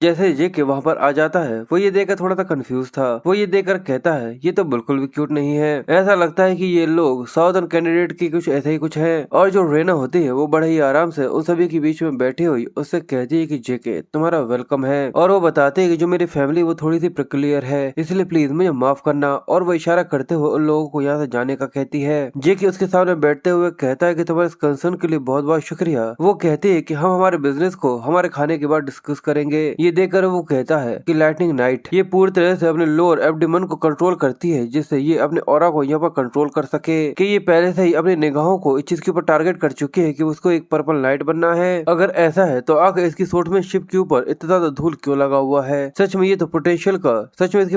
जैसे जेके वहाँ पर आ जाता है वो ये देखकर थोड़ा सा कंफ्यूज था। वो ये देखकर कहता है ये तो बिल्कुल भी क्यूट नहीं है, ऐसा लगता है कि ये लोग साउदर्न कैंडिडेट की कुछ ऐसे ही कुछ है। और जो रेना होती है वो बड़े ही आराम से उन सभी के बीच में बैठी हुई उससे कहती है कि जेके तुम्हारा वेलकम है। और वो बताते है कि जो मेरी फैमिली वो थोड़ी सी प्रिक्लियर है, इसलिए प्लीज मुझे माफ करना। और वो इशारा करते हुए उन लोगों को यहाँ से जाने का कहती है। जेके उसके सामने बैठते हुए कहता है कि तुम्हारे इस कंसर्न के लिए बहुत बहुत शुक्रिया। वो कहती है कि हम हमारे बिजनेस को हमारे खाने के बाद डिस्कस करेंगे। ये देखकर वो कहता है कि लाइटनिंग नाइट ये पूरी तरह से अपने लोअर एब्डोमेन को कंट्रोल करती है, जिससे ये अपने ऑरा को यहाँ पर कंट्रोल कर सके। कि ये पहले से ही अपनी निगाहों को इस चीज के ऊपर टारगेट कर चुकी है कि उसको एक पर्पल नाइट बनना है। अगर ऐसा है तो आगे इसकी सोच में शिप के ऊपर इतना ज्यादा धूल क्यों लगा हुआ है। सच में इसके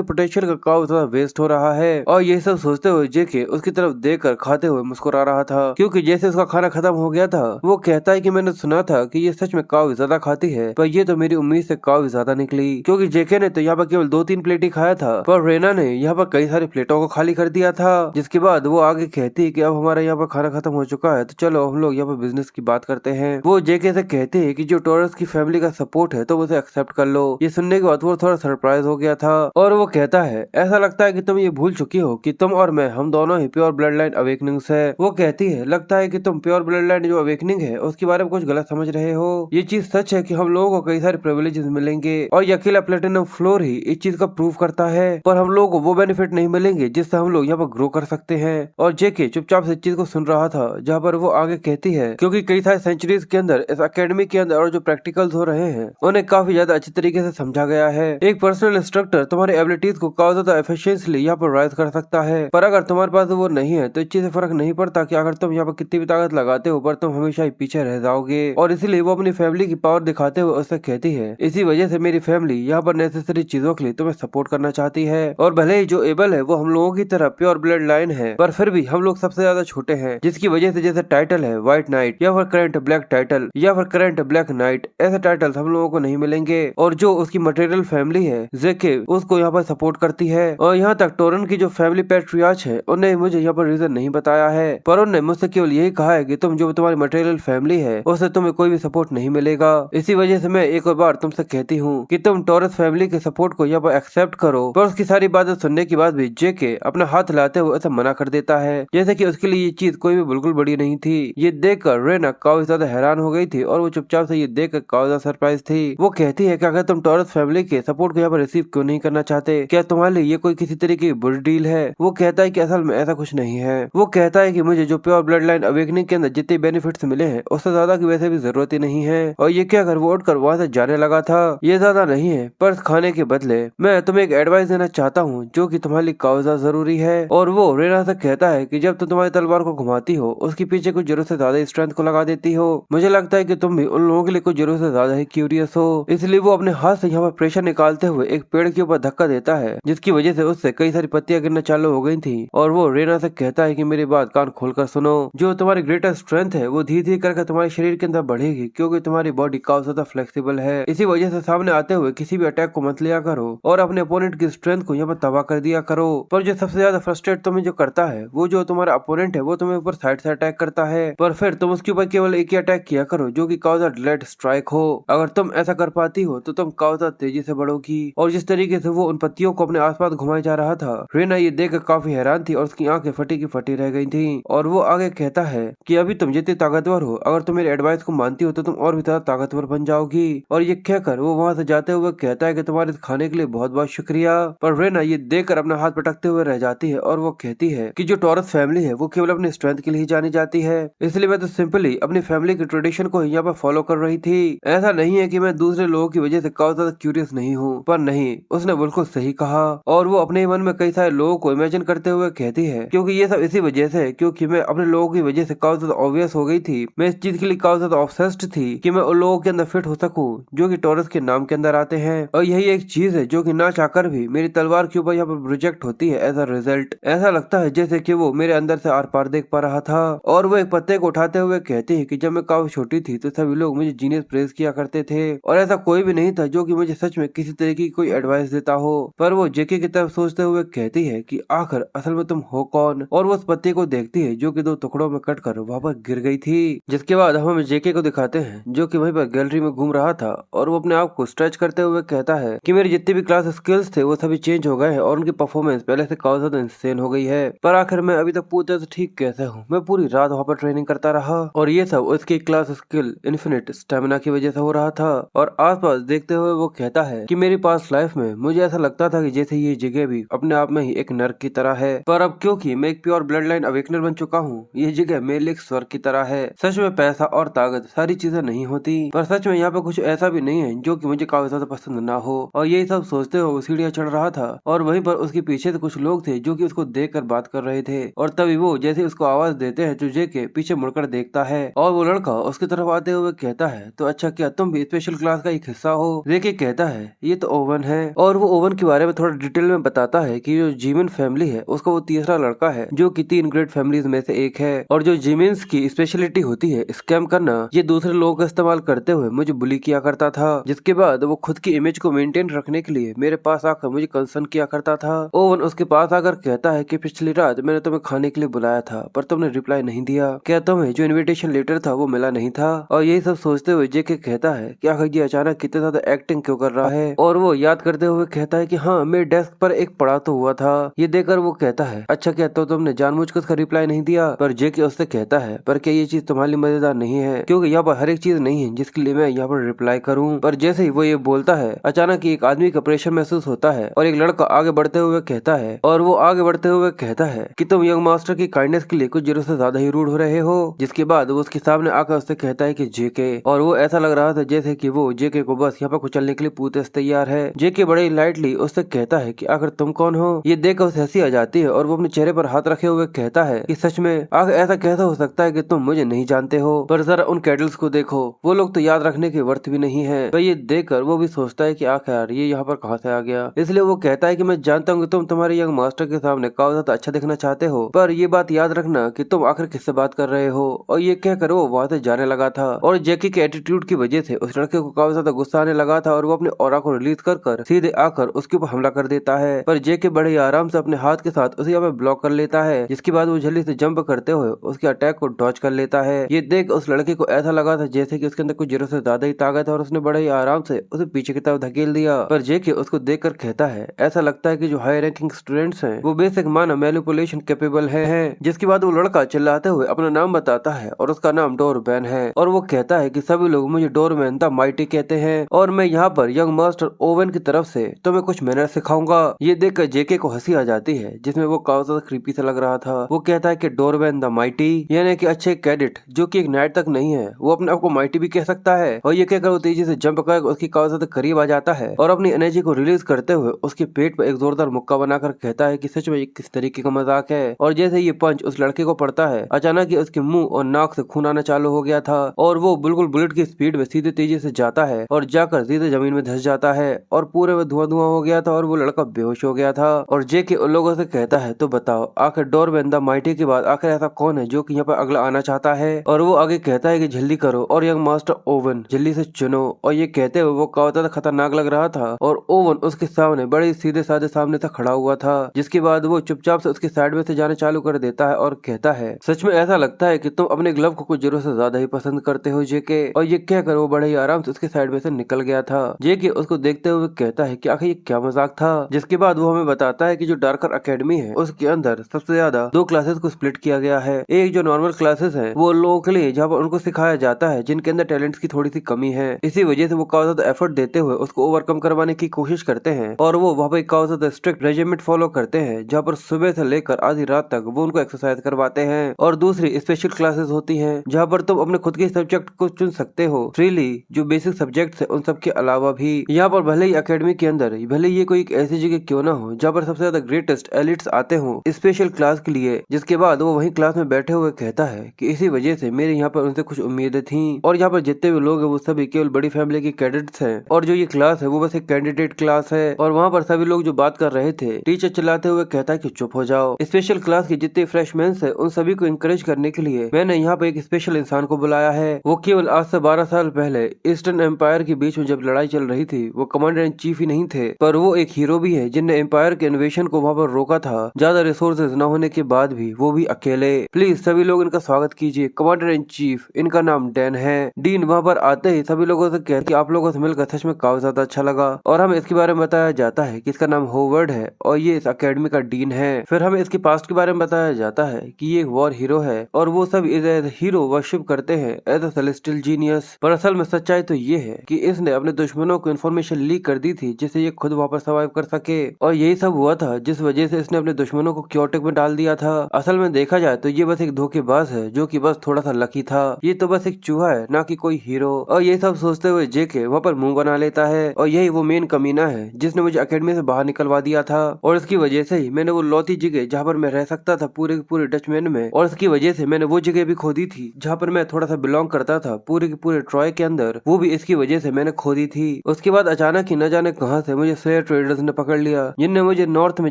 पोटेंशियल का काफी ज्यादा वेस्ट हो रहा है। और ये सब सोचते हुए जेके उसकी तरफ देखकर खाते हुए मुस्कुरा रहा था, क्योंकि जैसे उसका खाना खत्म हो गया था वो कहता है कि मैंने सुना था कि ये सच में काफी ज्यादा खाती है, पर ये तो मेरी उम्मीद से काफी ज्यादा निकली। क्योंकि जेके ने तो यहाँ पर केवल 2-3 प्लेट ही खाया था, पर रेना ने यहाँ पर कई सारी प्लेटों को खाली कर दिया था। जिसके बाद वो आगे कहती है कि अब हमारा यहाँ पर खाना खत्म हो चुका है, तो चलो हम लोग यहाँ पर बिजनेस की बात करते हैं। वो जेके से कहते हैं कि जो टॉरस की फैमिली का सपोर्ट है तो उसे एक्सेप्ट कर लो। ये सुनने के बाद वो थोड़ा सरप्राइज हो गया था। और वो कहता है ऐसा लगता है कि तुम ये भूल चुकी हो कि तुम और मैं हम दोनों ही प्योर ब्लड लाइन अवेकनिंग्स है। वो कहती है लगता है कि तुम प्योर ब्लड लाइन जो अवेकनिंग है उसके बारे में कुछ गलत समझ रहे हो। ये चीज सच है कि हम लोगों को कई सारे प्रिविलेजेस मिलेंगे और ये अकेला प्लेटिनम फ्लोर ही इस चीज का प्रूव करता है, पर हम लोगों को वो बेनिफिट नहीं मिलेंगे जिससे हम लोग यहाँ पर ग्रो कर सकते हैं। और जेके चुपचाप से इस चीज को सुन रहा था, जहाँ पर वो आगे कहती है क्योंकि कई सारे सेंचुरीज के अंदर इस अकेडमी के अंदर और जो प्रैक्टिकल्स हो रहे हैं उन्हें काफी ज्यादा अच्छी तरीके से समझा गया है। एक पर्सनल इंस्ट्रक्टर तुम्हारी एबिलिटीज को काफी ज्यादा एफिशिएंटली यहाँ पर राइज कर सकता है, पर अगर तुम्हारे पास वो नहीं है तो इस चीज से फर्क नहीं पड़ता कि अगर तुम यहाँ पर कितनी भी ताकत लगाते हो, पर तुम हमेशा ही पीछे रह जाओगे। और इसलिए वो अपनी फैमिली की पावर दिखाते हुए उससे कहती है इसी वजह से मेरी फैमिली यहाँ पर नेसेसरी चीजों के लिए तुम्हें सपोर्ट करना चाहती है। और भले ही जो एबल है वो हम लोगों की तरह प्योर ब्लड लाइन है, पर फिर भी हम लोग सबसे ज्यादा छोटे हैं, जिसकी वजह से जैसे टाइटल है व्हाइट नाइट या फिर करंट ब्लैक टाइटल या फिर करंट ब्लैक नाइट, ऐसे टाइटल हम लोगों को नहीं मिलेंगे। और जो उसकी मटेरियल फैमिली है जेके उसको यहाँ पर सपोर्ट करती है। और यहाँ तक टोरन की जो फैमिली पैट्रियार्च है उन्हें मुझे यहाँ पर रीजन नहीं बताया है, पर उन्होंने मुझसे केवल यही कहा है कि तुम जो तुम्हारी मटेरियल फैमिली है उससे तुम्हें कोई भी सपोर्ट नहीं मिलेगा। इसी वजह से मैं एक और बार तुमसे कहती हूँ कि तुम टॉरस फैमिली के सपोर्ट को यहाँ पर एक्सेप्ट करो। पर उसकी सारी बातें सुनने के बाद भी जेके अपना हाथ लाते हुए ऐसा मना कर देता है, जैसे कि उसके लिए ये चीज कोई भी बिल्कुल बड़ी नहीं थी। ये देखकर रेना काफी ज्यादा हैरान हो गई थी और वो चुपचाप से ये देखकर काफी ज्यादा सरप्राइज थी। वो कहती है कि अगर तुम टॉरस फैमिली के सपोर्ट को यहाँ पर रिसीव क्यों नहीं करना चाहते, क्या तुम्हारे लिए ये कोई किसी तरीके की बुरी डील है। वो कहता है कि असल में ऐसा कुछ नहीं है। वो कहता है कि मुझे जो प्योर ब्लड लाइन अवेकनिंग के अंदर जितने बेनिफिट्स मिले हैं उससे ज्यादा की वैसे भी जरूरत ही नहीं है। और ये क्या कर वो उठकर वहाँ से जाने लगा था। ये ज्यादा नहीं है, पर खाने के बदले मैं तुम्हें एक एडवाइस देना चाहता हूँ जो कि तुम्हारे लिए काफी ज्यादा जरूरी है। और वो रेना से कहता है कि जब तुम तुम्हारी तलवार को घुमाती हो उसके पीछे कुछ जरूरत से ज्यादा स्ट्रेंथ को लगा देती हो। मुझे लगता है कि तुम भी उन लोगों के लिए कुछ जरूरत से ज्यादा ही क्यूरियस हो। इसलिए वो अपने हाथ से यहाँ पर प्रेशर निकालते हुए एक पेड़ के ऊपर धक्का देता है, जिसकी वजह से उससे कई सारी पत्तियां गिरना चालू हो गई थी। और वो रेना से कहता है कि मेरी बात कान खोलकर सुनो, जो तुम्हारी ग्रेटर स्ट्रेंथ है वो धीरे धीरे करके तुम्हारे शरीर के अंदर बढ़ेगी, क्योंकि तुम्हारी बॉडी काफी ज्यादा फ्लेक्सिबल है। इसी वजह से सामने आते हुए किसी भी अटैक को मत लिया करो और अपने अपोनेंट की स्ट्रेंथ को यहाँ पर तबाह कर दिया करो। पर जो सबसे ज्यादा फ्रस्ट्रेट तुम्हें जो करता है वो जो तुम्हारा अपोनेंट है वो तुम्हें ऊपर साइड से अटैक करता है, पर फिर तुम उसके ऊपर केवल एक ही अटैक किया करो जो कि काफी ज्यादा डिलेड स्ट्राइक हो। अगर तुम ऐसा कर पाती हो तो तुम काफी ज्यादा तेजी से बढ़ोगी। और जिस तरीके से वो उन पत्तियों को अपने आसपास घुमाया जा रहा था, रेना ये देखकर काफी हैरान थी और उसकी आंखें फटी की फटी रह गई थी। और वो आगे कहता है कि अभी तुम जितनी ताकतवर हो, अगर तुम मेरे एडवाइस को मानती हो तो तुम और भी ज्यादा ताकतवर बन जाओगी। और ये कहकर वो वहाँ से जाते हुए कहता है कि तुम्हारे खाने के लिए बहुत बहुत शुक्रिया। पर रेना ये देखकर अपना हाथ पटकते हुए रह जाती है और वो कहती है कि जो टॉरस फैमिली है वो केवल अपनी स्ट्रेंथ के लिए ही जानी जाती है, इसलिए मैं तो सिंपली अपनी फैमिली की ट्रेडिशन को यहाँ पर फॉलो कर रही थी। ऐसा नहीं है कि मैं दूसरे लोगों की वजह से काफी ज्यादा क्यूरियस नहीं हूँ। पर नहीं, उसने बिल्कुल सही कहा। और वो अपने मन में कई सारे लोगों को इमेजिन करते हुए कहती है क्योंकि ये सब इसी वजह से, क्योंकि मैं अपने लोगों की वजह से काफी ज्यादा ऑब्वियस हो गई थी। मैं इस चीज के लिए काफी ज्यादा ऑब्सेस्ड थी कि मैं उन लोगों के अंदर फिट हो सकूं जो कि टॉरस के नाम के अंदर आते हैं। और यही एक चीज है जो कि ना चाहकर भी मेरी तलवार के ऊपर यहाँ पर प्रोजेक्ट होती है। एज अ रिजल्ट ऐसा लगता है जैसे कि वो मेरे अंदर से आर पार देख पा रहा था। और वो एक पत्ते को उठाते हुए कहती है कि जब मैं काफी छोटी थी तो सभी लोग मुझे जीनियस प्रेज किया करते थे और ऐसा कोई भी नहीं था जो कि मुझे सच में किसी तरीके की कोई एडवाइस देता हो। पर वो जेके की तरफ सोचते हुए कहती है कि आखिर असल में तुम हो कौन। और वो उस पत्ते को देखती है जो कि 2 टुकड़ों में कटकर वहाँ पर गिर गई थी। जिसके बाद हम जेके को दिखाते हैं जो कि वहीं पर गैलरी में घूम रहा था और वो अपने आप को स्ट्रेच करते हुए कहता है कि मेरी जितनी भी क्लास स्किल्स थे वो सभी चेंज हो गए हैं और उनकी परफॉर्मेंस पहले से काफी ज्यादा इंसेन हो गई है, पर आखिर मैं अभी तक पूरी तरह से ठीक कैसे हूँ। मैं पूरी रात वहाँ पर ट्रेनिंग करता रहा और ये सब उसकी क्लास स्किल इन्फिनिट स्टेमिना की वजह से हो रहा था। और आसपास देखते हुए वो कहता है कि मेरी पास लाइफ में मुझे ऐसा लगता था कि जैसे ये जगह भी अपने आप में ही एक नर्क की तरह है, पर अब क्योंकि मैं एक प्योर ब्लड लाइन अवेकनर बन चुका हूँ, ये जगह मेरे लिए एक स्वर्ग की तरह है। सच में पैसा और ताकत सारी चीजें नहीं होती, पर सच में यहाँ पे कुछ ऐसा भी नहीं है जो कि मुझे काफी ज्यादा पसंद ना हो। और यही सब सोचते हुए वो सीढ़ियाँ चढ़ रहा था और वहीं पर उसके पीछे से कुछ लोग थे जो कि उसको देखकर बात कर रहे थे। और तभी वो जैसे उसको आवाज देते हैं तो जेके पीछे मुड़कर देखता है और वो लड़का उसकी तरफ आते हुए कहता है, तो अच्छा क्या तुम भी स्पेशल क्लास का एक हिस्सा हो? जेके कहता है ये तो ओवन है, और वो ओवन के बारे में थोड़ा डिटेल में बताता है कि जो जीमिन फैमिली है उसका वो तीसरा लड़का है जो कि 3 ग्रेट फैमिलीज में से एक है। और जो जीमिन्स की स्पेशलिटी होती है स्कैम करना, ये दूसरे लोगों का इस्तेमाल करते हुए मुझे बुली किया करता था, जिसके बाद वो खुद की इमेज को मेंटेन रखने के लिए मेरे पास आकर मुझे कंसर्न किया करता था। ओवन उसके पास आकर कहता है कि पिछली रात मैंने तुम्हें खाने के लिए बुलाया था पर तुमने रिप्लाई नहीं दिया, क्या तुम्हें जो इन्विटेशन लेटर था वो मिला नहीं था? और यही सब सोचते हुए जेके कहता है कि आखिर ये अचानक कितने ज्यादा एक्टिंग क्यों कर रहा है? और वो याद करते हुए कहता है कि हाँ, मेरे डेस्क पर एक पड़ा तो हुआ था। ये देखकर वो कहता है, अच्छा क्या तो तुमने जानबूझकर उसका रिप्लाई नहीं दिया? पर जेके उससे कहता है, पर क्या ये चीज तुम्हारे लिए मजेदार नहीं है, क्योंकि यहाँ पर हर एक चीज नहीं है जिसके लिए मैं यहाँ पर रिप्लाई करूँ। पर जैसे ही वो ये बोलता है अचानक एक आदमी का प्रेशर महसूस होता है और एक लड़का आगे बढ़ते हुए कहता है, और वो आगे बढ़ते हुए कहता है कि तुम यंग मास्टर की काइंडनेस के लिए कुछ जरूरत से ज्यादा ही रूड हो रहे हो। जिसके बाद वो उसके सामने आकर उससे कहता है कि जेके, और वो ऐसा लग रहा था जैसे कि वो जेके को बस यहाँ पर कुचलने के लिए पूरे तैयार है। जेके बड़े लाइटली उससे कहता है कि आखिर तुम कौन हो? ये देखकर उसे हंसी आ जाती है और वो अपने चेहरे पर हाथ रखे हुए कहता है कि सच में आखिर ऐसा कैसा हो सकता है कि तुम मुझे नहीं जानते हो? पर जरा उन कैडल्स को देखो, वो लोग तो याद रखने के वर्थ भी नहीं है। पर ये देखकर वो भी सोचता है कि आखिर यार ये यहाँ पर कहाँ से आ गया। इसलिए वो कहता है कि मैं जानता हूँ कि तुम तुम्हारे यंग मास्टर के सामने काफी ज्यादा अच्छा दिखना चाहते हो, पर ये बात याद रखना कि तुम आखिर किससे बात कर रहे हो। और ये कहकर वो वहाँ से जाने लगा था और जेकी के एटीट्यूड की वजह से उस लड़के को काफी ज्यादा गुस्सा आने लगा था और वो अपने ऑरा को रिलीज कर सीधे आकर उसके ऊपर हमला कर देता है। पर जेके बड़े ही आराम से अपने हाथ के साथ उसे यहाँ पे ब्लॉक कर लेता है, जिसके बाद वो जल्दी से जंप करते हुए उसके अटैक को डॉज कर लेता है। ये देख उस लड़के को ऐसा लगा था जैसे कि उसके अंदर कुछ जरूरत से ज्यादा ही ताकत है और उसने बड़े ही आराम से उसे पीछे की तरफ धकेल दिया। पर जेके उसको देखकर कहता है, ऐसा लगता है कि जो हाई रैंकिंग स्टूडेंट्स हैं वो बेसिक माना मैनिपुलेशन कैपेबल है। जिसके बाद वो लड़का चिल्लाते हुए अपना नाम बताता है और उसका नाम डोरबैन है, और वो कहता है कि सभी लोग मुझे डोरमैन द माइटी कहते हैं और मैं यहाँ पर यंग मास्टर ओवन की तरफ से तुम्हें कुछ मैनर सिखाऊंगा। ये देखकर जेके को हंसी आ जाती है जिसमें वो काफी ज्यादा क्रीपी सा लग रहा था। वो कहता है कि डोरबैन द माइटी यानी कि अच्छे कैडेट जो कि एक नाइट तक नहीं है वो अपने आप को माइटी भी कह सकता है। और ये कहकर वो तेजी से जंप कर उसकी काफी ज्यादा करीब आ जाता है और अपनी एनर्जी को रिलीज करते हुए उसके पेट पर एक जोरदार मुक्का बनाकर कहता है कि सच में ये किस तरीके का मजाक है। और जैसे ये पंच उस लड़के को पड़ता है अचानक ही उसके मुंह और नाक से खून आना चालू हो गया था और वो बिल्कुल बुलेट की स्पीड में सीधे तेजी से जाता है और जाकर सीधे जमीन में धंस जाता है और पूरे में धुआं धुआं हो गया था और वो लड़का बेहोश हो गया था। और जेके उन लोगों से कहता है, तो बताओ आखिर डोरबैन द माइटी के बाद आखिर ऐसा कौन है जो कि यहाँ पर अगला आना चाहता है? और वो आगे कहता है कि जल्दी करो और यंग मास्टर ओवन जल्दी से चुनो। और ये कहते हुए वो काफी ज्यादा खतरनाक लग रहा था और ओवन उसके सामने बड़े सीधे साधे सामने से खड़ा हुआ था। जिसके बाद वो चुपचाप से उसके साइड में से जाने चालू कर देता है और कहता है, सच में ऐसा लगता है कि तुम अपने ग्लव को कुछ जरूरत से ज्यादा ही पसंद करते हो जेके। और ये कहकर वो बड़े ही आराम से उसके साइड में से निकल गया था। जेके उसको देखते हुए कहता है कि आखिर ये क्या मजाक था। जिसके बाद वो हमें बताता है कि जो डार्कर एकेडमी है उसके अंदर सबसे ज्यादा 2 क्लासेस को स्प्लिट किया गया है। एक जो नॉर्मल क्लासेस है वो लोगों के लिए जहाँ पर उनको सिखाया जाता है जिनके अंदर टैलेंट्स की थोड़ी सी कमी है, इसी वजह से वो काफी ज्यादा एफर्ट देते हुए उसको ओवरकम करवाने की कोशिश करते हैं और वो वहाँ पे काफी ज्यादा स्ट्रिक्ट रेजिमेंट फॉलो करते हैं जहाँ पर सुबह से लेकर आधी रात तक वो उनको एक्सरसाइज करवाते हैं। और दूसरी स्पेशल क्लासेस होती हैं जहाँ पर तुम अपने खुद के सब्जेक्ट को चुन सकते हो फ्रीली, जो बेसिक सब्जेक्ट है उन सब के अलावा भी। यहाँ पर भले ही अकेडमी के अंदर भले ये कोई एक ऐसी जगह क्यों ना हो जहाँ पर सबसे ज्यादा ग्रेटेस्ट एलिट्स आते हो स्पेशल क्लास के लिए। जिसके बाद वो वही क्लास में बैठे हुए कहता है कि इसी वजह से मेरे यहाँ पर उनसे कुछ उम्मीदें थी और यहाँ पर जितने भी लोग हैं वो सभी केवल बड़ी फैमिली के कैडेट्स हैं और जो ये क्लास है वो बस एक कैंडिडेट क्लास है। और वहाँ पर सभी लोग जो बात कर रहे थे टीचर चिल्लाते हुए कहता है कि चुप हो जाओ। स्पेशल क्लास के जितने फ्रेशमैन है उन सभी को इंकरेज करने के लिए मैंने यहाँ पे एक स्पेशल इंसान को बुलाया है। वो केवल आज से 12 साल पहले ईस्टर्न एम्पायर के बीच में जब लड़ाई चल रही थी वो कमांडर इन चीफ ही नहीं थे, पर वो एक हीरो भी है जिनने एम्पायर के इन्वेशन को वहाँ पर रोका था ज्यादा रिसोर्सेज न होने के बाद भी, वो भी अकेले। प्लीज सभी लोग इनका स्वागत कीजिए, कमांडर इन चीफ, इनका नाम डैन है। डीन वहाँ पर आते ही सभी लोगों से कहते आप लोगों से मिलकर सच में काफी ज्यादा अच्छा लगा। और हमें इसके बारे में बताया जाता है कि इसका नाम होवर्ड है और ये इस अकेडमी का डीन है। फिर हमें इसके पास्ट के बारे में बताया जाता है कि ये एक वॉर हीरो है और वो सब एज ए हीरो वर्शिप करते हैं एज अ सेलेस्टियल जीनियस। पर असल में सच्चाई तो ये है कि इसने अपने दुश्मनों को इन्फॉर्मेशन लीक कर दी थी जिससे ये खुद वापस सर्वाइव कर सके, और यही सब हुआ था जिस वजह से इसने अपने दुश्मनों को क्योटिक में डाल दिया था। असल में देखा जाए तो ये बस एक धोखेबाज है जो कि बस थोड़ा सा लकी था। ये तो बस एक चूहा है ना कि कोई हीरो। और ये सब सोचते हुए जेके वहाँ पर मुंह बना लेता है और यही वो मेन कमीना है जिसने मुझे अकेडमी से बाहर निकलवा दिया था। और इसकी वजह से ही मैंने वो लौती जगह जहाँ पर मैं रह सकता था पूरे के पूरे डचमैन में, और इसकी वजह से मैंने वो जगह भी खो दी थी जहाँ पर मैं थोड़ा सा बिलोंग करता था पूरे के पूरे ट्रॉय के अंदर, वो भी इसकी वजह से मैंने खो दी थी। उसके बाद अचानक ही न जाने कहां से मुझे शेयर ट्रेडर्स ने पकड़ लिया जिनने मुझे नॉर्थ में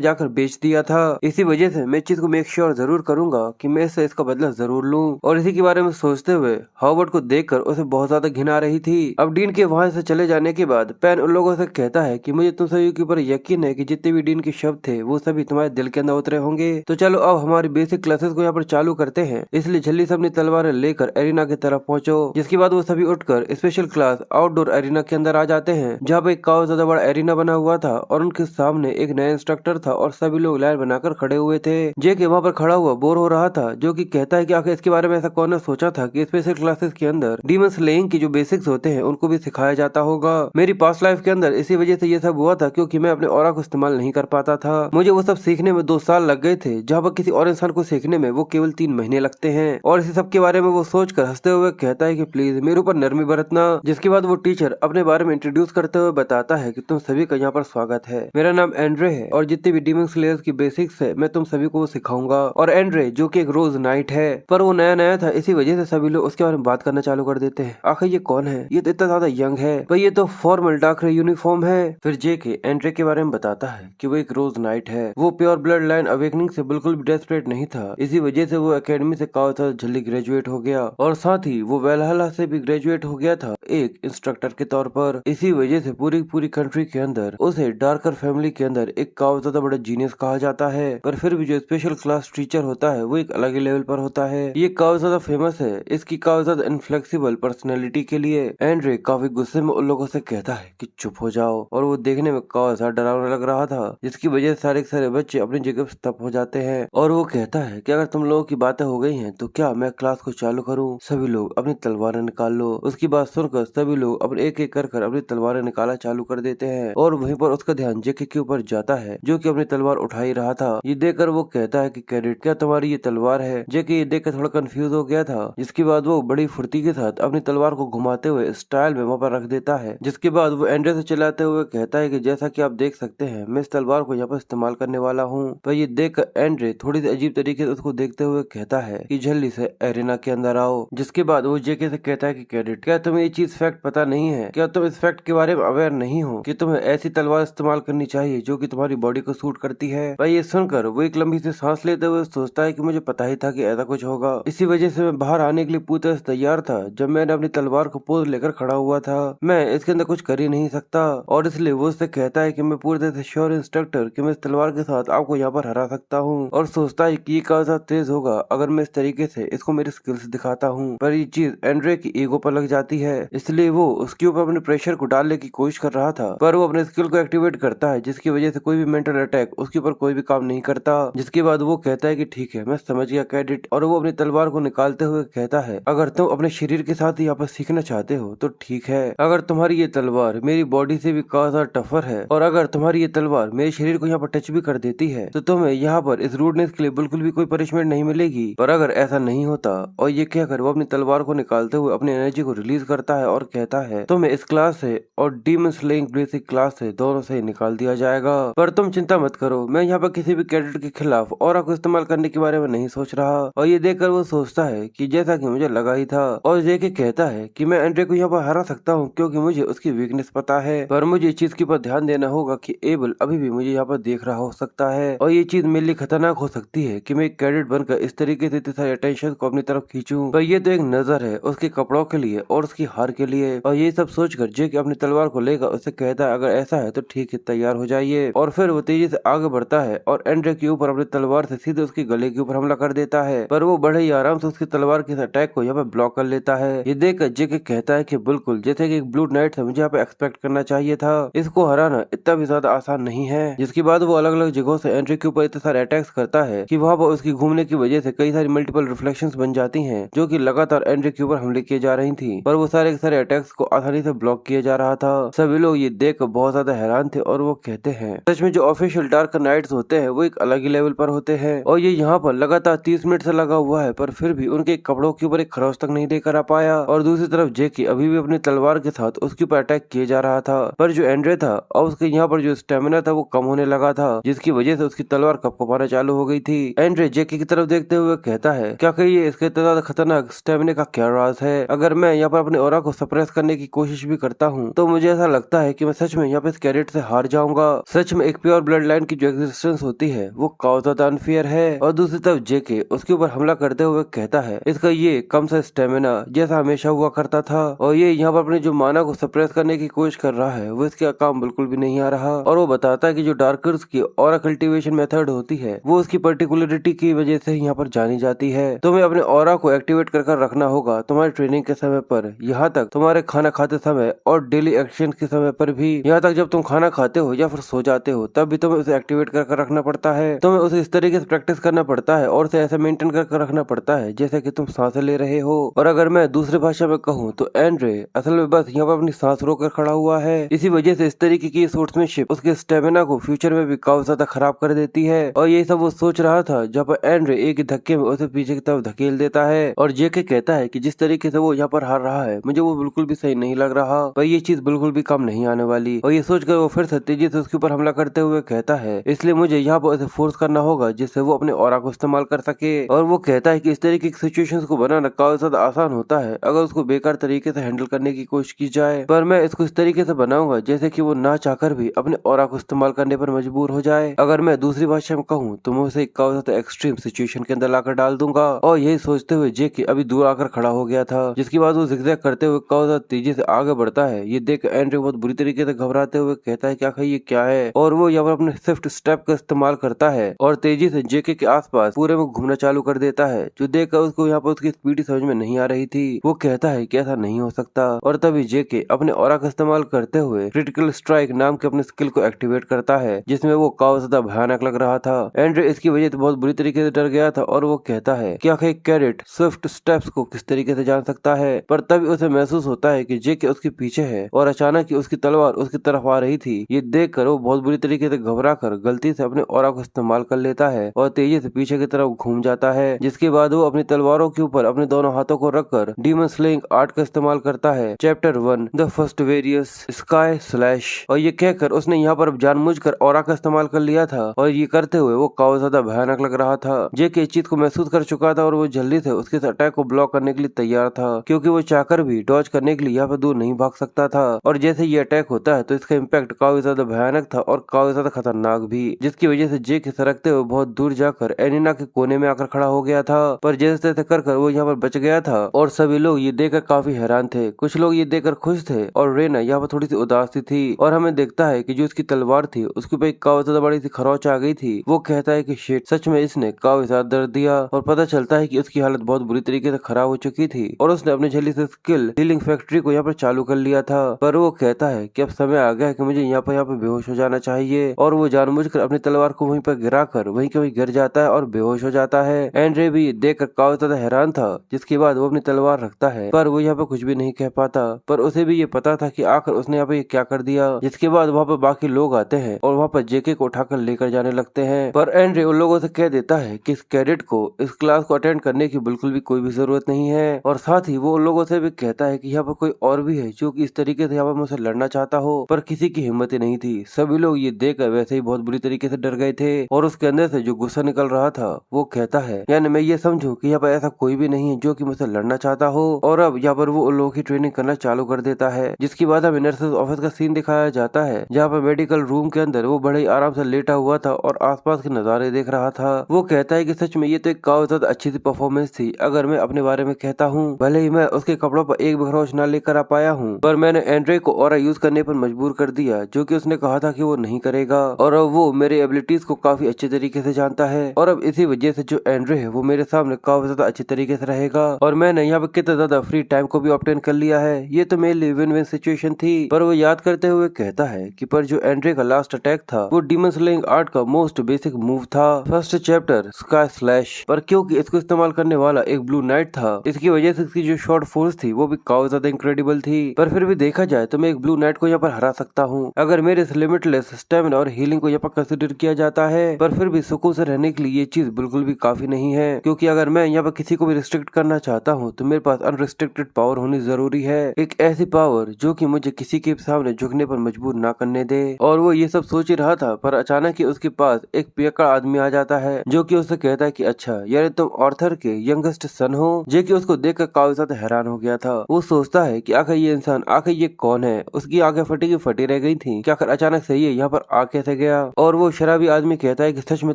जाकर बेच दिया था। इसी वजह से मैं इस चीज को मेक श्योर जरूर करूंगा कि मैं इससे इसका बदला जरूर लूं। और इसी के बारे में सोचते हुए हॉवर्ड को देखकर उसे बहुत ज्यादा घिन आ रही थी। अब डीन के वहां से चले जाने के बाद पेन उन लोगों से कहता है कि मुझे तुम सभी के ऊपर यकीन है कि जितने भी डीन के शब्द थे वो सभी तुम्हारे दिल के अंदर उतरे होंगे। तो चलो अब हमारी बेसिक क्लासेस को यहाँ पर चालू करते हैं। इसलिए जल्दी से अपनी तलवारें लेकर एरिना की तरफ पहुंचो। जिसके बाद वो सभी उठकर स्पेशल क्लास आउटडोर एरिना के अंदर आ जाते हैं जहाँ पे काफी ज्यादा बड़ा एरिना बना हुआ था और उनके सामने एक नया इंस्ट्रक्टर था और सभी लोग लाइन बनाकर खड़े हुए थे। जेके वहाँ पर खड़ा हुआ बोर हो रहा था जो कि कहता है कि आखिर इसके बारे में ऐसा कौन ने सोचा था कि स्पेशल क्लासेस के अंदर डीमन स्लेइंग की जो बेसिक्स होते हैं उनको भी सिखाया जाता होगा। मेरी पास्ट लाइफ के अंदर इसी वजह से ये सब हुआ था क्योंकि मैं अपने ऑरा को इस्तेमाल नहीं कर पाता था। मुझे वो सब सीखने में 2 साल लग गए थे जहाँ पर किसी और इंसान को सीखने में वो केवल 3 महीने लगते हैं। और इसी सब के बारे में वो सोचकर हंसते हुए कहता है कि प्लीज मेरे ऊपर नरमी बरतना। जिसके बाद वो टीचर अपने बारे में इंट्रोड्यूस करते हुए बताता है कि तुम सभी का यहाँ पर स्वागत है, मेरा नाम एंड्रे है और जितने भी डीमन स्लेयर्स की बेसिक्स है मैं तुम सभी को वो सिखाऊंगा। और एंड्रे जो कि एक रोज नाइट है पर वो नया नया था, इसी वजह से सभी लोग उसके बारे में बात करना चालू कर देते हैं। आखिर ये कौन है, ये तो इतना ज्यादा यंग है, पर ये तो फॉर्मल डार्क यूनिफॉर्म है। फिर जेके एंड्रे के बारे में बताता है कि वो एक रोज नाइट है, वो प्योर ब्लड लाइन अवेकनिंग से बिल्कुल भी डेस्परेट नहीं था, इसी वजह से वो एकेडमी से काफी जल्दी ग्रेजुएट हो गया और साथ ही वो वेलहला से भी ग्रेजुएट हो गया था एक इंस्ट्रक्टर के तौर पर। इसी वजह से पूरी पूरी कंट्री के अंदर उसे डार्कर फैमिली के अंदर एक काफी ज्यादा बड़ा जीनियस कहा जाता है। पर फिर भी जो स्पेशल क्लास टीचर होता है वो एक अलग ही लेवल पर होता है। ये काफी ज्यादा फेमस है इसकी काफी ज्यादा इनफ्लेक्सिबल पर्सनैलिटी के लिए। एंड्रे काफी गुस्से में उन लोगों से कहता है कि चुप हो जाओ, और वो देखने में काफी ज्यादा डरावना लग रहा था जिसकी वजह से सारे के सारे बच्चे अपनी जगह पर स्तब्ध हो जाते हैं। और वो कहता है कि अगर तुम लोगों की बातें हो गई हैं तो क्या मैं क्लास को चालू करूं? सभी लोग अपनी तलवारें निकाल लो। उसकी बात सुनकर सभी लोग अपने एक एक कर अपनी तलवारें निकाला चालू कर देते हैं और वहीं पर उसका ध्यान जेके के ऊपर जाता है जो कि अपनी तलवार उठा ही रहा था। ये देखकर वो कहता है कि कैडेट क्या तुम्हारी ये तलवार है? जेके ये देखकर थोड़ा कंफ्यूज हो गया था। जिसके बाद वो बड़ी फुर्ती के साथ अपनी तलवार को घुमाते हुए स्टाइल में वहाँ पर रख देता है। जिसके बाद वो एंड्रे से चलाते हुए कहता है कि जैसा कि आप देख सकते हैं मैं इस तलवार को यहाँ पर इस्तेमाल करने वाला हूँ। पर ये देखकर एंड्रे थोड़ी सी अजीब तरीके से उसको देखते हुए कहता है कि जल्दी से एरिना के अंदर आओ। जिसके बाद वो जेके से कहता है कि कैडेट क्या तुम्हें ये चीज फैक्ट पता नहीं है? क्या तुम इस फैक्ट के बारे में अवेयर नहीं हो कि तुम्हें ऐसी तलवार इस्तेमाल करनी चाहिए जो कि तुम्हारी बॉडी को सूट करती है? पर ये सुनकर वो एक लंबी सी सांस लेते हुए सोचता है कि मुझे पता ही था कि ऐसा कुछ होगा, इसी वजह से मैं बाहर आने के लिए पूरी तरह से तैयार था। जब मैंने अपनी तलवार को पोज लेकर खड़ा हुआ था मैं इसके अंदर कुछ कर ही नहीं सकता, और इसलिए वो उससे कहता है कि मैं पूरी तरह से श्योर इंस्ट्रक्टर कि मैं इस तलवार के साथ आपको यहाँ पर हरा सकता हूँ, और सोचता है कि ये काफी तेज होगा अगर मैं इस तरीके से इसको मेरी स्किल्स दिखाता हूँ। पर ये चीज एंड्रे की ईगो पर लग जाती है, इसलिए वो उसके ऊपर अपने प्रेशर को डालने की कोशिश कर रहा था, पर वो अपने स्किल को एक्टिवेट करता है जिसकी वजह से कोई भी मेंटल अटैक उसके ऊपर कोई भी काम नहीं करता। जिसके बाद वो कहता है कि ठीक है मैं समझ गया कैडेट, और वो अपनी तलवार को निकालते हुए कहता है अगर तुम अपने शरीर के साथ यहाँ पर सीखना चाहते हो तो ठीक है, अगर तुम्हारी ये तलवार मेरी बॉडी से भी काफी टफर है और अगर तुम्हारी ये तलवार मेरे शरीर को यहाँ पर टच भी कर देती है तो तुम्हें यहाँ पर इस रूडनेस के लिए बिल्कुल भी कोई पनिशमेंट नहीं मिलेगी। पर अगर ऐसा नहीं होता, और ये कहकर वो अपनी तलवार को निकालते हुए अपनी एनर्जी को रिलीज करता है और कहता है तुम्हें इस क्लास से और डीमन स्लेइंग बेसिक क्लास से दोनों से निकाल दिया जाएगा। पर तुम चिंता मत करो, मैं यहाँ पर किसी भी कैडेट के खिलाफ और को इस्तेमाल करने के बारे में नहीं सोच रहा। और ये देखकर वो सोचता है कि जैसा कि मुझे लगा ही था, और जेके कहता है कि मैं एंड्रे को यहाँ पर हरा सकता हूँ क्योंकि मुझे उसकी वीकनेस पता है, पर मुझे इस चीज के ऊपर ध्यान देना होगा कि एबल अभी भी मुझे यहाँ पर देख रहा हो सकता है, और ये चीज मेरे लिए खतरनाक हो सकती है कि मैं एक कैडेट बनकर इस तरीके से इतनी सारी अटेंशन को अपनी तरफ खींचूं। पर ये तो एक नजर है उसके कपड़ों के लिए और उसकी हार के लिए। और ये सब सोचकर जेके अपनी तलवार को लेकर उससे कहता है अगर ऐसा है तो ठीक है तैयार हो जाइए। और फिर वो तेजी से आगे बढ़ता है और एंड्रे के ऊपर अपनी तलवार से सीधे उसके गले के ऊपर हमला कर देता है, पर वो बड़े ही आराम से उसकी तलवार के अटैक को यहाँ पर ब्लॉक कर लेता है। ये देखकर जेके कहता है कि बिल्कुल जैसे कि कि एक ब्लू नाइट से मुझे यहाँ पे एक्सपेक्ट करना चाहिए था। इसको हराना इतना भी ज्यादा आसान नहीं है। जिसके बाद वो अलग अलग जगहों से एंड्रे के ऊपर इतने सारे अटैक्स करता है कि वहाँ पर उसकी घूमने की वजह से कई सारी मल्टीपल रिफ्लेक्शंस बन जाती हैं, जो कि लगातार एंड्रे के ऊपर हमले किए जा रही थी। पर वो सारे के सारे अटैक्स को आसानी से ब्लॉक किया जा रहा था। सभी लोग ये देख बहुत ज्यादा हैरान थे और वो कहते हैं सच में जो ऑफिशियल डार्क नाइट्स होते हैं वो एक अलग ही लेवल पर होते हैं, और ये यहाँ पर लगातार 30 मिनट से लगा हुआ है, पर फिर भी उनके कपड़ों के ऊपर एक खरोच तक नहीं देकर आ पाया। और दूसरी तरफ जेकी अभी भी अपनी तलवार के साथ उसके ऊपर अटैक किए जा रहा था, पर जो एंड्रे था और उसके यहाँ पर जो स्टेमिना था वो कम होने लगा था, जिसकी वजह से उसकी तलवार कपकपाना चालू हो गई थी। एंड्रे जेकी की तरफ देखते हुए कहता है क्या कहिए इसके इतना ज्यादा खतरनाक स्टेमिना का क्या राज है। अगर मैं यहाँ पर अपने ऑरा को सप्रेस करने की कोशिश भी करता हूँ तो मुझे ऐसा लगता है कि मैं सच में यहाँ पे इस कैडेट से हार जाऊंगा। सच में एक प्योर ब्लड लाइन की जो एग्जिस्टेंस होती है वो काफी ज्यादा अनफेयर है। और दूसरी तरफ जेके उसके ऊपर हमला करते हुए कहता है इसका ये कम सा स्टेमिना जैसा हमेशा हुआ करता था, और ये यहाँ पर अपने जो माना को सप्रेस करने की कोशिश कर रहा है वो इसके काम बिल्कुल भी नहीं आ रहा। और वो बताता है कि जो डार्कर्स की ऑरा कल्टीवेशन मेथड होती है वो उसकी पर्टिकुलरिटी की वजह से यहाँ पर जानी जाती है। तुम्हें अपने ऑरा को एक्टिवेट कर रखना होगा तुम्हारी ट्रेनिंग के समय पर, यहाँ तक तुम्हारे खाना खाते समय और डेली एक्शन के समय पर भी, यहाँ तक जब तुम खाना खाते हो या फिर सो जाते हो तब भी तुम्हें उसे एक्टिवेट कर रखना पड़ता है। तुम्हें उसे इस तरीके से प्रैक्टिस करना पड़ता है और उसे ऐसा मेंटेन कर रखना पड़ता है जैसे कि तुम सांसें ले रहे हो। और अगर मैं दूसरी भाषा में कहूँ तो एंड्रे असल में बस यहाँ पर अपनी सांस रोक खड़ा हुआ है। इसी वजह से इस तरीके की स्पोर्ट्समैनशिप उसके स्टेमिना को फ्यूचर में भी काफी ज्यादा खराब कर देती है। और ये सब वो सोच रहा था जब पर एंड्रे एक ही धक्के में उसे पीछे की तरफ धकेल देता है। और जेके कहता है कि जिस तरीके से वो यहाँ पर हार रहा है मुझे वो बिल्कुल भी सही नहीं लग रहा, पर ये चीज बिल्कुल भी कम नहीं आने वाली। और ये सोचकर वो फिर से तेजी से उसके ऊपर हमला करते हुए कहता है इसलिए मुझे यहाँ पर उसे फोर्स करना होगा जिससे वो अपने ऑरा को इस्तेमाल कर सके। और वो कहता है कि इस तरीके की सिचुएशंस को बनाना काफी ज्यादा आसान होता है अगर उसको बेकार तरीके से हैंडल करने की कोशिश की जाए, पर मैं इसको इस तरीके से बनाऊंगा जैसे कि वो ना चाहकर भी अपने ऑरा को इस्तेमाल करने पर मजबूर हो जाए। अगर मैं दूसरी भाषा में कहूँ तो मैं उसे काफी ज्यादा एक्सट्रीम सिचुएशन के अंदर लाकर डाल दूंगा। और यही सोचते हुए जेकी अभी दूर आकर खड़ा हो गया था, जिसके बाद वो जिगजैग करते हुए काफी ज्यादा तेजी से आगे बढ़ता है। ये देख एंड्रे बहुत बुरी तरीके से घबराते हुए कहता है क्या ये क्या है, और वो यहाँ पर अपने स्विफ्ट स्टेप का इस्तेमाल करता है और तेजी से जेके के आसपास पूरे में घूमना चालू कर देता है, जो देखकर उसको यहाँ पर उसकी स्पीड समझ में नहीं आ रही थी। वो कहता है कि ऐसा नहीं हो सकता, और तभी जेके अपने ऑरा का इस्तेमाल करते हुए क्रिटिकल स्ट्राइक नाम के अपने स्किल को एक्टिवेट करता है, जिसमें वो काफी ज्यादा भयानक लग रहा था। एंड्रे इसकी वजह से बहुत बुरी तरीके से डर गया था और वो कहता है कि आखिर कैडेट स्विफ्ट स्टेप्स को किस तरीके से जान सकता है, पर तभी उसे महसूस होता है कि जेके उसके पीछे है और अचानक ही उसकी तलवार उसकी तरफ आ रही थी। ये देखकर वो बहुत बुरी तरीके से घबराकर गलती से अपने ऑरा को इस्तेमाल कर लेता है और तेजी से पीछे की तरफ घूम जाता है, जिसके बाद वो अपनी तलवारों के ऊपर अपने दोनों हाथों को रखकर डीमन स्लेइंग आर्ट का इस्तेमाल करता है। Chapter 1 the first various sky slash. और ये कहकर उसने यहाँ पर जानबूझकर ऑरा का इस्तेमाल कर लिया था, और ये करते हुए वो काफी ज्यादा भयानक लग रहा था। जेके इस चीज को महसूस कर चुका था और वो जल्दी से उसके अटैक को ब्लॉक करने के लिए तैयार था, क्योंकि वो चाहकर भी डॉज करने के लिए यहाँ पर दूर नहीं भाग सकता था। और जैसे ये अटैक होता है तो इसका इम्पैक्ट काफी ज्यादा भयानक था और काफी ज्यादा खतरनाक भी, जिसकी वजह से जेके सरकते हुए बहुत दूर जाकर एनिना के कोने में आकर खड़ा हो गया था। पर जैसे तैसे कर वो यहाँ पर बच गया था और सभी लोग ये देखकर काफी हैरान थे। कुछ लोग ये देखकर खुश थे और रेना यहाँ पर थोड़ी सी उदास थी। और हमें देखता है कि जो उसकी तलवार थी उसके ऊपर एक काफी ज्यादा बड़ी सी खरोच आ गई थी। वो कहता है कि शिट, सच में इसने काफी ज्यादा दर्द दिया, और पता चलता है कि उसकी हालत बहुत बुरी तरीके से खराब हो चुकी थी और उसने अपनी झल्ली से स्किल हीलिंग फैक्ट्री को यहाँ पर चालू कर लिया था। पर वो कहता है कि अब समय आ गया है कि मुझे यहाँ पर बेहोश हो जाना चाहिए, और वो जानबूझकर अपनी तलवार को वहीं पर गिराकर वहीं के वहीं गिर जाता है और बेहोश हो जाता है। एंड्रे भी देखकर काफी ज्यादा हैरान था, जिसके बाद वो अपनी तलवार रखता है, पर वो यहाँ पे कुछ भी नहीं कह पाता। पर उसे भी ये पता था कि आखिर उसने यहाँ पे क्या कर दिया। जिसके बाद वहाँ पर बाकी लोग आते हैं और वहाँ पर जेके को उठाकर लेकर जाने लगते हैं, पर एंड्रे उन लोगों से कह देता है कि इस कैडेट को इस क्लास को अटेंड करने की बिल्कुल भी कोई भी जरूरत नहीं है। और साथ ही वो उन लोगों से भी कहता है कि यहाँ पर कोई और भी है जो कि इस तरीके से यहाँ पर मुझसे लड़ना चाहता हो, पर किसी की हिम्मत ही नहीं थी। सभी लोग ये देखकर वैसे ही बहुत बुरी तरीके से डर गए थे, और उसके अंदर से जो गुस्सा निकल रहा था वो कहता है यानी मैं ये समझूं कि यहाँ पर ऐसा कोई भी नहीं है जो कि मुझसे लड़ना चाहता हो। और अब यहाँ पर वो उन लोगों की ट्रेनिंग करना चालू कर देता है, जिसके बाद हमें नर्सेस ऑफिस का सीन दिखाया जाता है, जहाँ पर मेडिकल रूम के अंदर वो बड़े आराम से लेटा हुआ था और आसपास के नजारे देख रहा था। वो कहता है कि सच में ये तो एक काफी ज्यादा अच्छी सी परफॉर्मेंस थी। अगर मैं अपने बारे में कहता हूँ, भले ही मैं उसके कपड़ों पर एक भी खरोच न लेकर आ पाया हूँ, पर मैंने एंड्रे को ऑरा यूज करने पर मजबूर कर दिया, जो कि उसने कहा था कि वो नहीं करेगा, और अब वो मेरे एबिलिटीज को काफी अच्छे तरीके से जानता है। और अब इसी वजह से जो एंड्रे है वो मेरे सामने काफी ज्यादा अच्छे तरीके से रहेगा, और मैंने यहाँ पे कितना ज्यादा फ्री टाइम को भी ऑब्टेन कर लिया है। ये तो मेरे लिए विन विन सिचुएशन थी। पर वो याद करते हुए कहता है कि पर जो एंड्रे का लास्ट अटैक था वो डीमन स्लेइंग आर्ट का मोस्ट बेसिक मूव था, फर्स्ट चैप्टर स्काई स्लैश। पर क्योंकि इसको इस्तेमाल करने वाला एक ब्लू नाइट था, इसकी वजह से इसकी जो शॉर्ट फोर्स थी वो भी काफी ज्यादा इनक्रेडिबल थी। पर फिर भी देखा जाए तो मैं एक ब्लू नाइट को यहाँ पर हरा सकता हूँ अगर मेरे इस लिमिटलेस स्टेमिना और हीलिंग को यहाँ पर कंसिडर किया जाता है। पर फिर भी सुकून से रहने के लिए ये चीज बिल्कुल भी काफी नहीं है, क्योंकि अगर मैं यहाँ पर किसी को भी रिस्ट्रिक्ट करना चाहता हूँ तो मेरे पास अनरिस्ट्रिक्टेड पावर होनी जरूरी है, एक ऐसी पावर जो कि मुझे किसी के सामने झुकने पर मजबूर ना करने दे। और वो ये सब सोच ही रहा था, पर अचानक ही उसके पास एक पियक्कड़ आदमी आ जाता है जो कि उससे कहता है कि अच्छा यार तुम ऑर्थर के यंगेस्ट सन हो। जे कि उसको देखकर काफी ज्यादा हैरान हो गया था। वो सोचता है कि आखिर ये इंसान आखिर ये कौन है। उसकी आंखें फटी की फटी रह गई थी कि आखिर अचानक से ये यहाँ पर आ कैसे गया। और वो शराबी आदमी कहता है कि सच में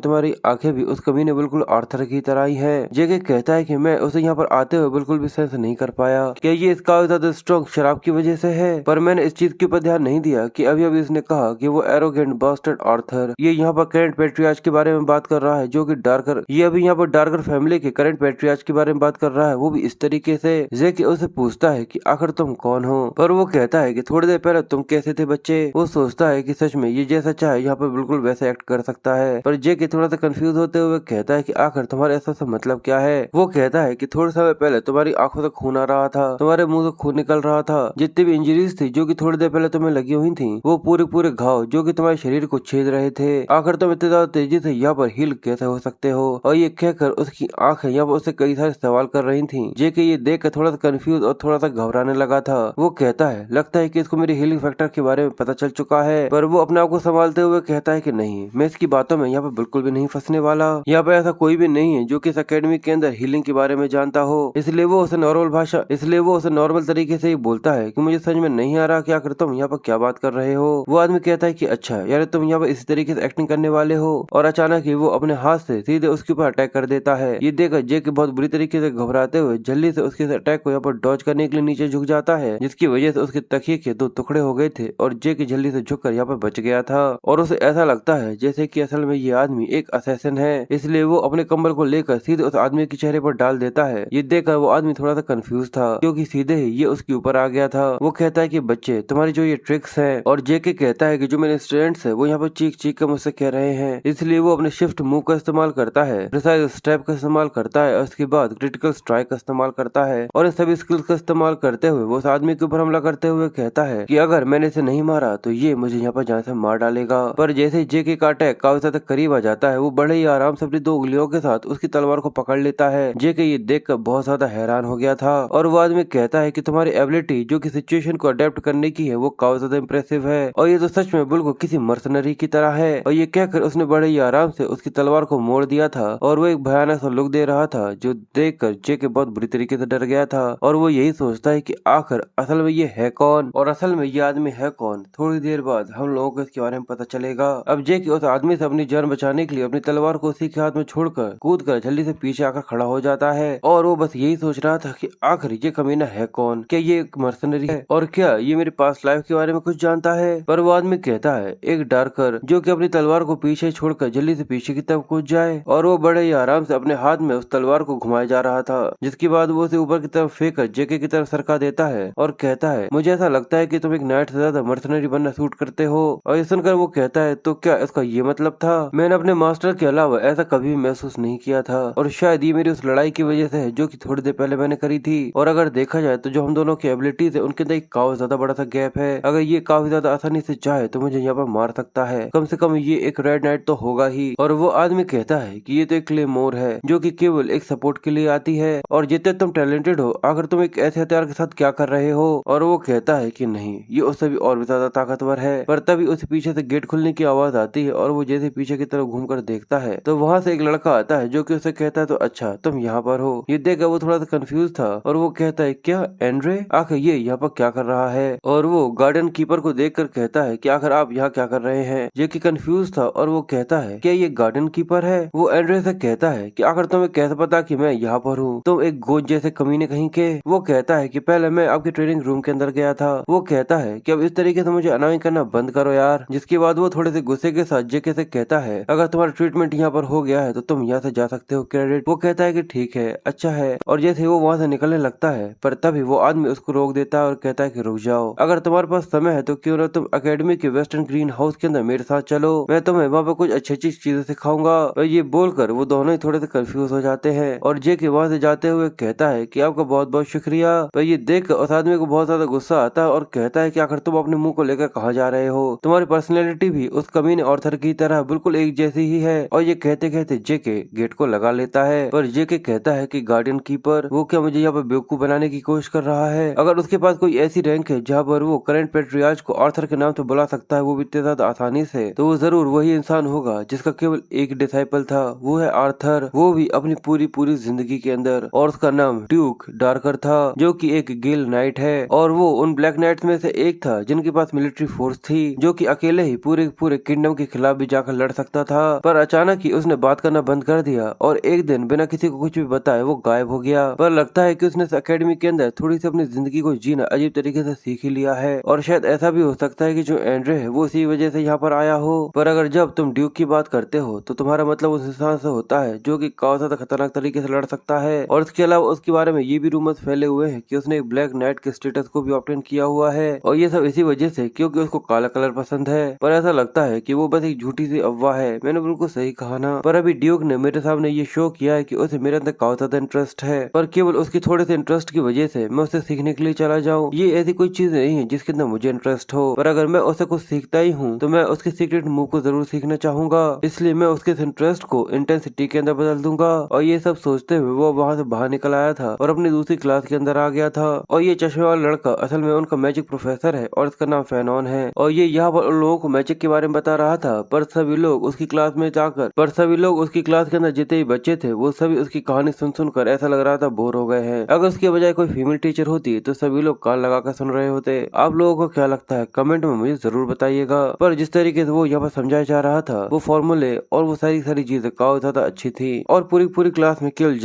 तुम्हारी आंखें भी उस कमीने बिल्कुल आर्थर की तरह ही है। जेके कहता है कि मैं उसे यहाँ पर आते हुए बिल्कुल भी सेंस नहीं कर पाया कि ये इसका ज्यादा स्ट्रॉन्ग शराब की वजह से है। पर मैंने इस चीज के ऊपर ध्यान नहीं दिया कि अभी अभी इसने कहा कि वो एरोगेंट बास्टर्ड आर्थर ये यहाँ पर करंट पेट्रियार्च के बारे में बात कर रहा है, जो कि डार्कर ये अभी यहाँ पर डार्कर फैमिली के करंट पेट्रियार्च के बारे में बात कर रहा है, वो भी इस तरीके से। जेके उसे पूछता है कि आखिर तुम कौन हो। पर वो कहता है कि थोड़ी देर पहले तुम कैसे थे बच्चे। वो सोचता है कि सच में ये जैसा चाहे यहाँ पर बिल्कुल वैसे एक्ट कर सकता है। पर जेके थोड़ा सा कंफ्यूज होते हुए कहता है कि आखिर तुम्हारे ऐसा सा मतलब क्या है। वो कहता है कि थोड़े समय पहले तुम्हारी आंखों से खून आ रहा था, तुम्हारे मुंह से खून निकल रहा था, जितनी भी इंजरीज थी जो कि थोड़ी देर पहले तुम्हें लगी हुई थी वो पूरे घाव जो कि तुम्हारे शरीर को छेद रहे थे, आखिर तुम इतनी ज्यादा तेजी से यहाँ पर हील कैसे हो सकते हो। और ये कहकर उसकी आंखें यहाँ पर उससे कई सारे सवाल कर रही थी। जेके ये देख कर थोड़ा सा कंफ्यूज और थोड़ा सा घबराने लगा था। वो कहता है लगता है कि इसको मेरी हीलिंग फैक्टर के बारे में पता चल चुका है। पर वो अपने आप को संभालते हुए कहता है कि नहीं, मैं इसकी बातों में यहाँ पर बिल्कुल भी नहीं फंसने वाला। यहाँ पर ऐसा कोई भी नहीं है जो कि इस अकेडमी के अंदर हीलिंग के बारे में जानता हो। इसलिए वो उसे नॉर्मल तरीके से ही बोलता है कि मुझे समझ में नहीं आ रहा कि आखिर तुम यहाँ पर क्या बात कर रहे हो। वो आदमी कहता है कि अच्छा यार तुम यहाँ पर इसी तरीके से एक्टिंग करने वाले हो। और अचानक ही वो अपने हाथ से सीधे उसके ऊपर अटैक कर देता है। ये देखकर जेके बहुत बुरी तरीके से घबराते हुए जल्दी से उसके अटैक को यहाँ पर डॉज करने के लिए नीचे झुक जाता है, जिसकी वजह से उसके तकिए के दो टुकड़े हो गए थे और जेके जल्दी से झुककर यहाँ पर बच गया था। और उसे ऐसा लगता है जैसे कि असल में ये आदमी एक असैसिन है, इसलिए वो अपने कंबल को लेकर सीधे उस आदमी के चेहरे पर डाल देता है। ये देखकर वो आदमी थोड़ा सा कंफ्यूज था, क्योंकि सीधे ही ये उसके ऊपर आ गया था। वो कहता है कि बच्चे तुम्हारी जो ये ट्रिक्स है। और जेके कहता है कि जो मेरे स्टूडेंट्स है वो यहाँ पर चीख चीख कर मुझसे कह रहे हैं, इसलिए वो अपने शिफ्ट मूव का इस्तेमाल करता है, प्रिसाइज स्टेप का इस्तेमाल करता है और उसके बाद क्रिटिकल स्ट्राइक का इस्तेमाल करता है। और इन सभी स्किल्स का इस्तेमाल करते हुए वो उस आदमी के ऊपर हमला करते हुए कहता है कि अगर मैंने इसे नहीं मारा तो ये मुझे यहाँ पर जान से मार डालेगा। पर जैसे ही जेके का अटैक काफी ज्यादा करीब आ जाता है, वो बड़े ही आराम से अपनी दो उंगलियों के साथ उसकी तलवार को पकड़ लेता है। जेके ये देखकर बहुत ज्यादा हैरान हो गया था। और वो आदमी कहता है कि तुम्हारी एबिलिटी जो कि सिचुएशन को अडेप्ट करने की है वो काफी ज्यादा इम्प्रेसिव है, और ये तो सच में बिल्कुल किसी मर्सनरी की तरह है। और ये कहकर उसने बड़े ही आराम से उसकी तलवार को मोड़ दिया था और वो एक भयानक सा लुक दे रहा था, जो देखकर जेके बहुत बुरी तरीके से डर गया था। और वो यही सोचता है कि आखिर असल में ये है कौन और असल में ये आदमी है कौन। थोड़ी देर बाद हम लोगों को इसके बारे में पता चलेगा। अब जेके उस आदमी से अपनी जान बचाने के लिए अपनी तलवार को उसी के हाथ में छोड़कर कूद कर जल्दी से पीछे आकर खड़ा हो जाता है। और वो बस यही सोच रहा था कि आखिर ये कमीना है कौन, क्या ये एक मर्सनरी है और क्या ये मेरे पास्ट लाइफ के बारे में कुछ जानता है। पर वो आदमी कहता है एक डार्कर जो कि अपनी तलवार को पीछे छोड़कर जल्दी से पीछे की तरफ कूद जाए। और वो बड़े ही आराम से अपने हाथ में उस तलवार को घुमाया जा रहा था, जिसके बाद वो उसे ऊपर की तरफ फेंक कर जेके की तरफ सरका देता है और कहता है मुझे ऐसा लगता है कि तुम एक नाइट से ज्यादा मर्सनरी बनना सूट करते हो। और ये सुनकर वो कहता है तो क्या इसका ये मतलब था, मैंने अपने मास्टर के अलावा ऐसा कभी भी महसूस नहीं किया था और शायद ये मेरी उस लड़ाई की वजह से है जो कि थोड़ी देर पहले मैंने करी थी। और अगर देखा जाए तो जो हम दोनों की एबिलिटीज है उनके अंदर एक काफी ज्यादा बड़ा सा गैप है। अगर ये काफी ज्यादा आसानी से चाहे तो मुझे यहाँ पर मार सकता है, कम से कम ये एक रेड नाइट तो होगा ही। और वो आदमी कहता है कि ये तो एक क्लेमोर है जो कि केवल एक सपोर्ट के लिए आती है, और जितने तुम टैलेंटेड हो आखिर तुम एक ऐसे हथियार के साथ क्या कर रहे हो। और वो कहता है कि नहीं, ये उससे भी और भी ज्यादा ताकतवर है। पर तभी उसे पीछे से गेट खुलने की आवाज आती है और वो जैसे पीछे की तरफ घूमकर देखता है तो वहाँ से एक लड़का आता है जो कि उसे कहता है तो अच्छा तुम यहाँ पर हो। ये देखकर वो थोड़ा सा कंफ्यूज था और वो कहता है क्या एंड्रे, आखिर ये यहाँ पर क्या कर रहा है। और वो गार्डन कीपर को देखकर कहता है कि आखिर आप यहाँ क्या कर रहे हैं। जो कि कंफ्यूज था और वो कहता है क्या ये गार्डन कीपर है। वो एंड्रे से कहता है कि आखिर तुम्हें कैसे पता कि मैं यहाँ पर हूँ, तुम एक गोद जैसे कमीने कहीं के। वो कहता है कि पहले मैं आपके ट्रेनिंग रूम के अंदर गया था। वो कहता है कि अब इस तरीके से मुझे अनाउंस करना बंद करो यार। जिसके बाद वो थोड़े से गुस्से के साथ जेके से कहता है अगर तुम्हारा ट्रीटमेंट यहाँ पर हो गया है तो तुम यहाँ से जा सकते हो क्रेडिट। वो कहता है कि ठीक है, अच्छा है। और जैसे वो वहाँ से निकलने लगता है पर तभी वो आदमी उसको रोक देता है और कहता है कि रुक जाओ, अगर तुम्हारे पास समय है तो क्यों ना तुम अकेडमी के वेस्टर्न ग्रीन हाउस के अंदर मेरे साथ चलो, मैं तुम्हें वहाँ पे कुछ अच्छी अच्छी चीजें सिखाऊंगा। और ये बोलकर वो दोनों ही थोड़े से कंफ्यूज हो जाते हैं और जेके वहाँ से जाते हुए कहता है कि आपका बहुत बहुत शुक्रिया। पर ये देख उस आदमी को बहुत ज्यादा गुस्सा आता है और कहता है कि आखिर तुम अपने मुंह को लेकर कहाँ जा रहे हो, तुम्हारी पर्सनैलिटी भी उस कमीने ऑर्थर की तरह बिल्कुल एक जैसी ही है। और ये कहते कहते जेके गेट को लगा लेता है, पर जेके कहता है कि गार्डियन कीपर वो क्या मुझे यहाँ पर बेवकूफ बनाने की कोशिश कर रहा है, अगर उसके पास कोई ऐसी रैंक है जहाँ पर वो करंट पेट्रियार्च को आर्थर के नाम से बुला सकता है, वो भी इतने ज्यादा आसानी से, तो वो जरूर वही इंसान होगा जिसका केवल एक डिसाइपल था, वो है आर्थर, वो भी अपनी पूरी पूरी जिंदगी के अंदर। और उसका नाम ड्यूक डार्कर था, जो कि एक गिल नाइट है और वो उन ब्लैक नाइट्स में से एक था जिनके पास मिलिट्री फोर्स थी, जो कि अकेले ही पूरे पूरे किंगडम के खिलाफ भी जाकर लड़ सकता था। पर अचानक ही उसने बात करना बंद कर दिया और एक दिन बिना किसी को कुछ भी बताए वो गायब हो गया। पर लगता है कि उसने इस अकेडमी के अंदर थोड़ी सी अपनी जिंदगी को जीना अजीब तरीके से सीख ही लिया है और शायद ऐसा भी हो सकता है कि जो एंड्रे है वो इसी वजह से यहाँ पर आया हो। पर अगर जब तुम ड्यूक की बात करते हो तो तुम्हारा मतलब उस इंसान से होता है जो कि काफी ज्यादा खतरनाक तरीके से लड़ सकता है। और इसके अलावा उसके बारे में ये भी रूमर्स फैले हुए हैं कि उसने एक ब्लैक नाइट के स्टेटस को भी ऑब्टेन किया हुआ है और ये सब इसी वजह से क्योंकि उसको काला कलर पसंद है। पर ऐसा लगता है कि वो बस एक झूठी सी अफवाह है। मैंने बिल्कुल सही कहा ना। पर अभी ड्यूक ने मेरे सामने ये शो किया है कि उसे मेरे अंदर काफी ज्यादा इंटरेस्ट है, पर केवल उसकी थोड़े से इंटरेस्ट की वजह से मैं उसे सीखने के लिए चला जाऊँ, ये ऐसी कोई चीज नहीं है जिसके अंदर मुझे इंटरेस्ट हो। पर अगर मैं उससे कुछ सीखता ही हूँ तो मैं उसके सीक्रेट मूव को जरूर सीखना चाहूंगा, इसलिए मैं उसके इंटरेस्ट को इंटेंसिटी के अंदर बदल दूंगा। और ये सब सोचते हुए वो वहाँ से बाहर निकल आया था और अपनी दूसरी क्लास के अंदर आ गया था। और ये चश्मे वाला लड़का असल में उनका मैजिक प्रोफेसर है और इसका नाम फेनॉन है और ये यहाँ पर उन लोगों को मैजिक के बारे में बता रहा था। पर सभी लोग उसकी क्लास के अंदर जितने ही बच्चे थे वो सभी उसकी कहानी सुन सुनकर ऐसा लग रहा था बोर हो गए हैं। अगर उसके बजाय कोई फीमेल टीचर होती तो सभी लोग कान लगाकर सुन रहे होते। आप लोगों को क्या लगता है कमेंट में मुझे जरूर बताइएगा। पर जिस तरीके से वो यहाँ पर समझाया जा रहा था वो फॉर्मूले और वो सारी सारी चीजें काफी ज्यादा अच्छी थी और पूरी पूरी क्लास में केवल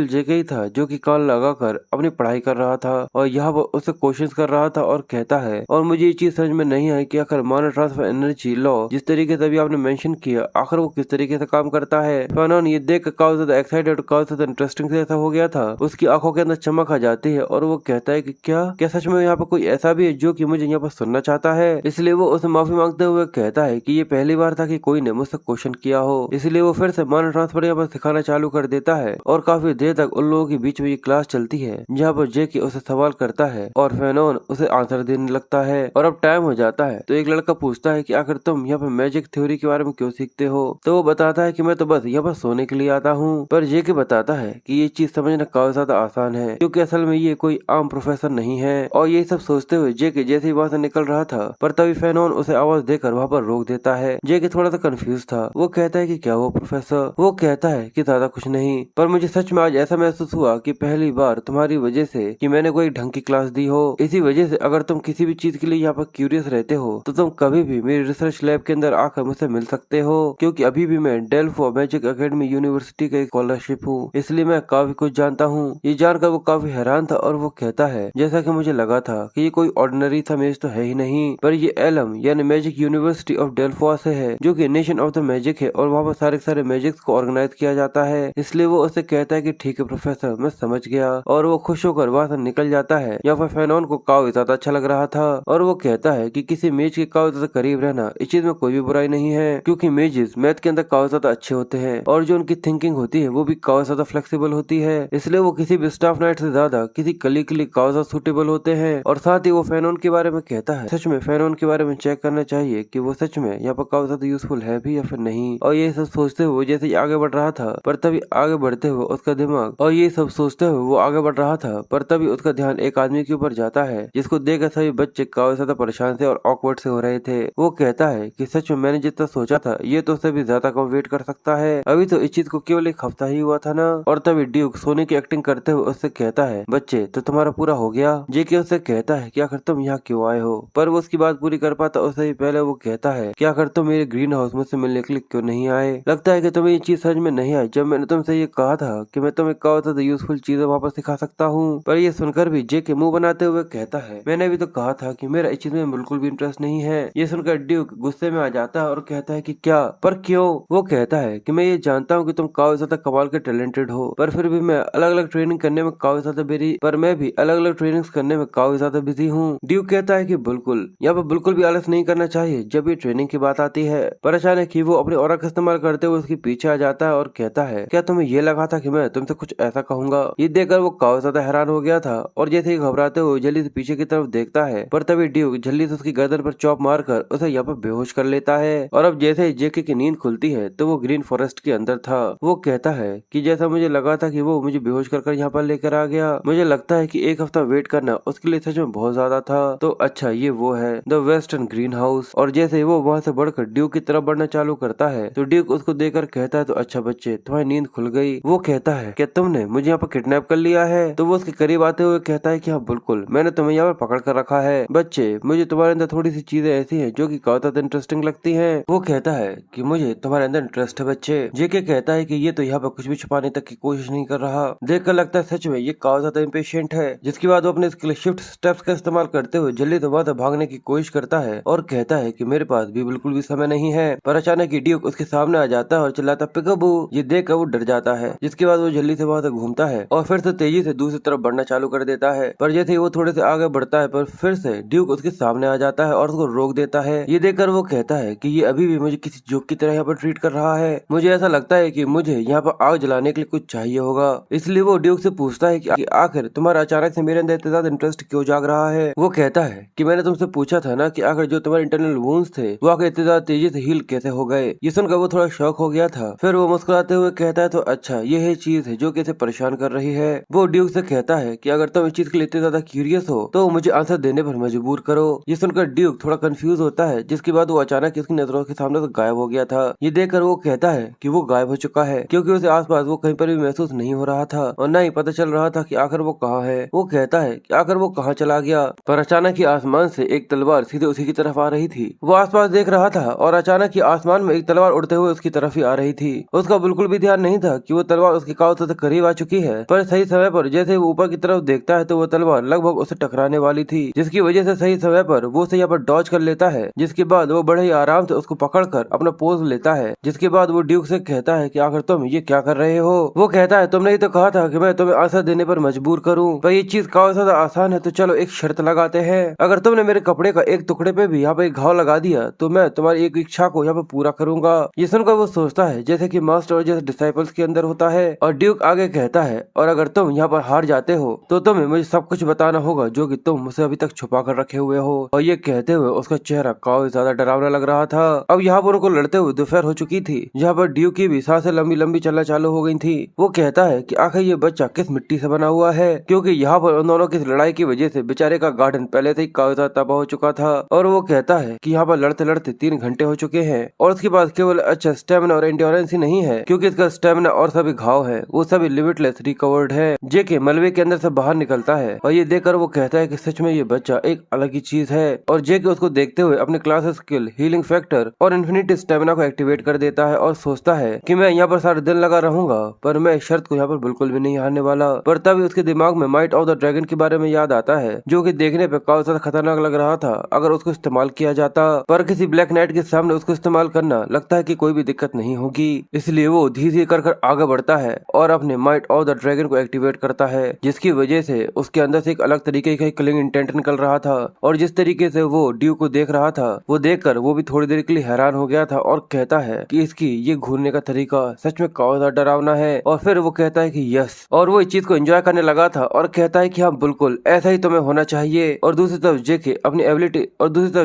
जेके ही था जो कि कान लगाकर अपनी पढ़ाई कर रहा था और यहाँ पर उसे क्वेश्चंस कर रहा था और कहता है और मुझे ये चीज समझ में नहीं आई कि आखिर माना ट्रांसफर एनर्जी लॉ जिस तरीके से अभी आपने मेंशन किया आखिर वो किस तरीके से काम करता है। फैनॉन ये देख काफी ज्यादा एक्साइटेड काफी ज्यादा इंटरेस्टिंग से ऐसा हो गया था, उसकी आंखों के अंदर चमक आ जाती है और वो कहता है कि क्या सच में यहाँ पर कोई ऐसा भी है जो कि मुझे यहाँ पर सुनना चाहता है। इसलिए वो उसे माफी मांगते हुए कहता है कि ये पहली बार था कि कोई ने मुझसे क्वेश्चन किया हो, इसलिए वो फिर से माना ट्रांसफर यहाँ पर सिखाना चालू कर देता है और काफी देर तक उन लोगों के बीच में ये क्लास चलती है जहाँ पर जेके उसे सवाल करता है और फैनॉन उसे आंसर देने लगता है। और अब टाइम हो जाता है तो एक लड़का पूछता है कि आखिर तुम यहाँ पर मैजिक थ्योरी के बारे में क्यों सीखते हो, तो वो बताता है कि मैं तो बस यहाँ पर सोने के लिए आता हूँ। पर जेके बताता है कि ये चीज समझना काफी ज्यादा आसान है क्योंकि असल में ये कोई आम प्रोफेसर नहीं है। और ये सब सोचते हुए जेके जैसे ही वहाँ से निकल रहा था पर तभी फैनॉन उसे आवाज देकर वहाँ पर रोक देता है। जेके थोड़ा सा कंफ्यूज था, वो कहता है कि क्या वो प्रोफेसर, वो कहता है कि ज्यादा कुछ नहीं, पर मुझे सच में आज ऐसा महसूस हुआ कि पहली बार तुम्हारी वजह से कि मैंने कोई ढंग की क्लास दी हो। इसी वजह से अगर तुम किसी भी चीज के लिए यहाँ पर क्यूरियस रहते हो तो तुम कभी भी मेरी रिसर्च लैब के अंदर आकर मुझसे मिल सकते हो, क्योंकि अभी भी मैं डेल्फो मैजिक एकेडमी यूनिवर्सिटी का स्कॉलरशिप हूँ, इसलिए मैं काफी कुछ जानता हूँ। ये जानकर वो काफी हैरान था और वो कहता है जैसा कि मुझे लगा था कि ये कोई ऑर्डिनरी सा मेज तो है ही नहीं, पर ये एलम यानी मैजिक यूनिवर्सिटी ऑफ डेल्फो से है जो कि नेशन ऑफ द मैजिक है और वहाँ पर सारे सारे मैजिक्स को ऑर्गेनाइज किया जाता है। इसलिए वो उसे कहता है कि ठीक है प्रोफेसर मैं समझ गया और वो खुश होकर वहाँ से निकल जाता है। यहाँ पर फैनॉन को काफी ज्यादा अच्छा लग रहा था और वो कहता है कि किसी मेज के काफी ज्यादा करीब रहना इस चीज में कोई भी बुराई नहीं है, क्योंकि मेजेस मैथ के अंदर काफी ज्यादा अच्छे होते हैं और जो उनकी थिंकिंग होती है वो भी काफी ज्यादा फ्लेक्सिबल होती है, इसलिए वो किसी भी स्टाफ नाइट से ज्यादा किसी कली के लिए काफी ज्यादा सूटेबल होते हैं। और साथ ही वो फैनॉन के बारे में कहता है सच में फैनॉन के बारे में चेक करना चाहिए कि वो सच में यहाँ पर काफी ज्यादा यूजफुल है भी या फिर नहीं। और ये सब सोचते हुए जैसे आगे बढ़ रहा था पर तभी आगे बढ़ते हुए उसका दिमाग और ये सब सोचते हुए वो आगे बढ़ रहा था पर तभी उसका ध्यान एक आदमी के ऊपर जाता है जिसको देखकर सभी बच्चे काफी ज्यादा परेशान से और ऑकवर्ड से हो रहे थे। वो कहता है कि सच में मैंने जितना सोचा था ये तो उससे भी ज्यादा कम वेट कर सकता है, अभी तो इस चीज को केवल एक हफ्ता ही हुआ था ना। और तभी ड्यूक सोने की एक्टिंग करते हुए उससे कहता है बच्चे तो तुम्हारा पूरा हो गया। जेके उससे कहता है कि आखिर तुम यहाँ क्यों आए हो, पर वो उसकी बात पूरी कर पाता उससे ही पहले वो कहता है कि आखिर तुम मेरे ग्रीन हाउस में से मिलने के लिए क्यों नहीं आए, लगता है कि तुम्हें ये चीज समझ में नहीं आई जब मैंने तुमसे ये कहा था कि मैं तुम्हें काफी ज्यादा यूजफुल चीजें वापस सिखा सकता हूँ। पर ये सुनकर भी जेके मुंह बनाते हुए कहता है मैंने भी तो कहा था कि मेरा इस चीज में बिल्कुल भी इंटरेस्ट नहीं है। ये सुनकर ड्यूक गुस्से में आ जाता है और कहता है कि क्या, पर क्यों। वो कहता है कि मैं ये जानता हूँ कि तुम काफी ज्यादा कमाल के टैलेंटेड हो, पर फिर भी मैं अलग अलग ट्रेनिंग करने में काफी ज्यादा पर मैं भी अलग अलग ट्रेनिंग्स करने में काफी ज्यादा बिजी हूँ। ड्यूक कहता है कि बिल्कुल यहाँ पर बिल्कुल भी आलस नहीं करना चाहिए जब ये ट्रेनिंग की बात आती है। पर अचानक ही वो अपने ऑरा का इस्तेमाल करते हुए उसके पीछे आ जाता है और कहता है, क्या तुम्हें ये लगा था कि मैं तुमसे कुछ ऐसा कहूंगा? ये देखकर वो काफी ज्यादा हैरान हो गया था और जैसे ही घबराते हुए जल्दी से पीछे की तरफ देखता है, पर तभी ड्यूक जल्दी से उसकी गर्दन पर चॉप मारकर उसे यहाँ पर बेहोश कर लेता है। और अब जैसे ही जेके की नींद खुलती है तो वो ग्रीन फॉरेस्ट के अंदर था। वो कहता है कि जैसा मुझे लगा था कि वो मुझे बेहोश कर यहाँ पर लेकर आ गया, मुझे लगता है कि एक हफ्ता वेट करना उसके लिए सच में बहुत ज्यादा था। तो अच्छा ये वो है द वेस्टर्न ग्रीन हाउस। और जैसे ही वो वहाँ से बढ़कर ड्यूक की तरफ बढ़ना चालू करता है तो ड्यूक उसको देखकर कहता है, तो अच्छा बच्चे तुम्हारी नींद खुल गई। वो कहता है, क्या तुमने मुझे यहाँ पर किडनैप कर लिया है? तो वो उसके करीब आते हुए कहता है कि हाँ बिल्कुल, मैंने तुम्हें यहाँ पर पकड़ कर रखा है। बच्चे मुझे तुम्हारे अंदर थोड़ी सी चीजें ऐसी हैं जो कि काफी ज्यादा इंटरेस्टिंग लगती हैं। वो कहता है कि मुझे तुम्हारे अंदर इंटरेस्ट है बच्चे। जेके कहता है कि ये तो यहाँ पर कुछ भी छुपाने तक की कोशिश नहीं कर रहा। देखकर लगता है सच में ये काफी ज्यादा इम्पेशेंट है। जिसके बाद वो अपने शिफ्ट स्टेप्स का इस्तेमाल करते हुए जल्दी से वहाँ से भागने की कोशिश करता है और कहता है कि मेरे पास भी बिल्कुल भी समय नहीं है। पर अचानक ही ड्यूक उसके सामने आ जाता है और चिल्लाता पिकाबू। ये देखकर वो डर जाता है। जिसके बाद वो जल्दी से वहाँ से घूमता है और फिर से तेजी से दूसरी तरफ बढ़ना चालू कर देता है। पर जैसे ही वो थोड़े से आगे बढ़ता है पर फिर से ड्यूक उसके सामने आ जाता है और उसको रोक देता है। ये देखकर वो कहता है कि ये अभी भी मुझे किसी जोक की तरह यहाँ पर ट्रीट कर रहा है। मुझे ऐसा लगता है कि मुझे यहाँ पर आग जलाने के लिए कुछ चाहिए होगा। इसलिए वो ड्यूक से पूछता है कि आखिर तुम्हारा अचानक से मेरे अंदर इतना ज्यादा इंटरेस्ट क्यों जाग रहा है? वो कहता है कि मैंने तुमसे पूछा था ना कि आखिर जो तुम्हारे इंटरनल वुंड्स थे वो आखिर इतनी ज्यादा तेजी से हील कैसे हो गए। ये सुनकर वो थोड़ा शॉक हो गया था। फिर वो मुस्कुराते हुए कहता है, तो अच्छा ये है चीज है जो कि इसे परेशान कर रही है। वो ड्यूक से कहता है कि अगर तुम इस चीज के लिए इतने ज्यादा क्यूरियस हो तो मुझे आंसर देने पर मजबूर करो। ये सुनकर ड्यूक थोड़ा कंफ्यूज होता है। जिसके बाद वो अचानक इसकी नजरों के सामने से गायब हो गया था। ये देखकर वो कहता है कि वो गायब हो चुका है क्योंकि उसे आसपास वो कहीं पर भी महसूस नहीं हो रहा था और न ही पता चल रहा था कि आखिर वो कहाँ है। वो कहता है कि आखिर वो कहाँ चला गया। पर अचानक ही आसमान से एक तलवार सीधे उसी की तरफ आ रही थी। वो आसपास देख रहा था और अचानक ही आसमान में एक तलवार उड़ते हुए उसकी तरफ ही आ रही थी। उसका बिल्कुल भी ध्यान नहीं था कि वो तलवार उसके कांधों से करीब आ चुकी है। पर सही समय पर जैसे वो ऊपर की तरफ देखता है तो वो तलवार लगभग उसे टकराने वाली थी, जिसकी वजह से सही समय पर वो उसे यहाँ पर डॉज कर लेता है। जिसके बाद वो बड़े ही आराम से उसको पकड़कर अपना पोज लेता है। जिसके बाद वो ड्यूक से कहता है कि आखिर तुम ये क्या कर रहे हो? वो कहता है, तुमने ही तो कहा था कि मैं तुम्हें आंसर देने पर मजबूर करूं, पर ये चीज काफी ज्यादा आसान है, तो चलो एक शर्त लगाते हैं। अगर तुमने मेरे कपड़े का एक टुकड़े पे भी यहाँ पे एक घाव लगा दिया तो मैं तुम्हारी एक इच्छा को यहाँ पे पूरा करूंगा। ये सुनकर वो सोचता है जैसे कि मास्टर और जैसे डिसाइपल्स के अंदर होता है। और ड्यूक आगे कहता है, और अगर तुम यहाँ पर हार जाते हो तो तुम्हें मुझे सब कुछ बताना होगा जो कि तुम मुझसे अभी तक छुपा कर रखे हुए हो। और ये कहते हुए उसका चेहरा काफी ज्यादा डरावना लग रहा था। अब यहाँ पर उनको लड़ते हुए दोपहर हो चुकी थी, जहाँ पर ड्यूक की भी सांसें लंबी लंबी चलना चालू हो गई थी। वो कहता है कि आखिर ये बच्चा किस मिट्टी से बना हुआ है, क्योंकि यहाँ पर उन दोनों की लड़ाई की वजह से बेचारे का गार्डन पहले से ही काफी ज्यादा तबाह हो चुका था। और वो कहता है कि यहाँ पर लड़ते लड़ते 3 घंटे हो चुके हैं और उसके पास केवल अच्छा स्टेमिना और एंड्योरेंस ही नहीं है, क्योंकि इसका स्टेमिना और सभी घाव है वो सभी लिमिटलेस रिकवर्ड है। जेके मलबे के अंदर से बाहर निकलता है और ये देखकर वो कहता है कि सच में ये बच्चा एक अलग ही चीज है। और जेके उसको देखते हुए अपने क्लास स्किल, हीलिंग फैक्टर और इन्फिनिटी स्टेमिना को एक्टिवेट कर देता है और सोचता है कि मैं यहाँ पर सारा दिन लगा रहूंगा, पर मैं इस शर्त को यहाँ पर बिल्कुल भी नहीं हारने वाला। पर तभी उसके दिमाग में माइट ऑफ द ड्रैगन के बारे में याद आता है, जो कि देखने पे काफी ज्यादा खतरनाक लग रहा था अगर उसको इस्तेमाल किया जाता। पर किसी ब्लैक नाइट के सामने उसको इस्तेमाल करना लगता है कि कोई भी दिक्कत नहीं होगी। इसलिए वो धीरे धीरे कर आगे बढ़ता है और अपने माइट ऑफ द ड्रैगन को एक्टिवेट करता है, जिसकी वजह से उसके अंदर से एक अलग तरीके का किलिंग इंटेंट निकल रहा था। और जिस तरीके से वो ड्यूक को देख रहा था वो देखकर वो भी थोड़ी देर के लिए हैरान हो गया था और कहता है कि इसकी ये घूरने का तरीका सच में काफी ज्यादा डरावना है। और फिर वो कहता है कि यस, और वो इस चीज को एंजॉय करने लगा था और कहता है कि हाँ बिल्कुल ऐसा ही तुम्हें होना चाहिए। और दूसरी तरफ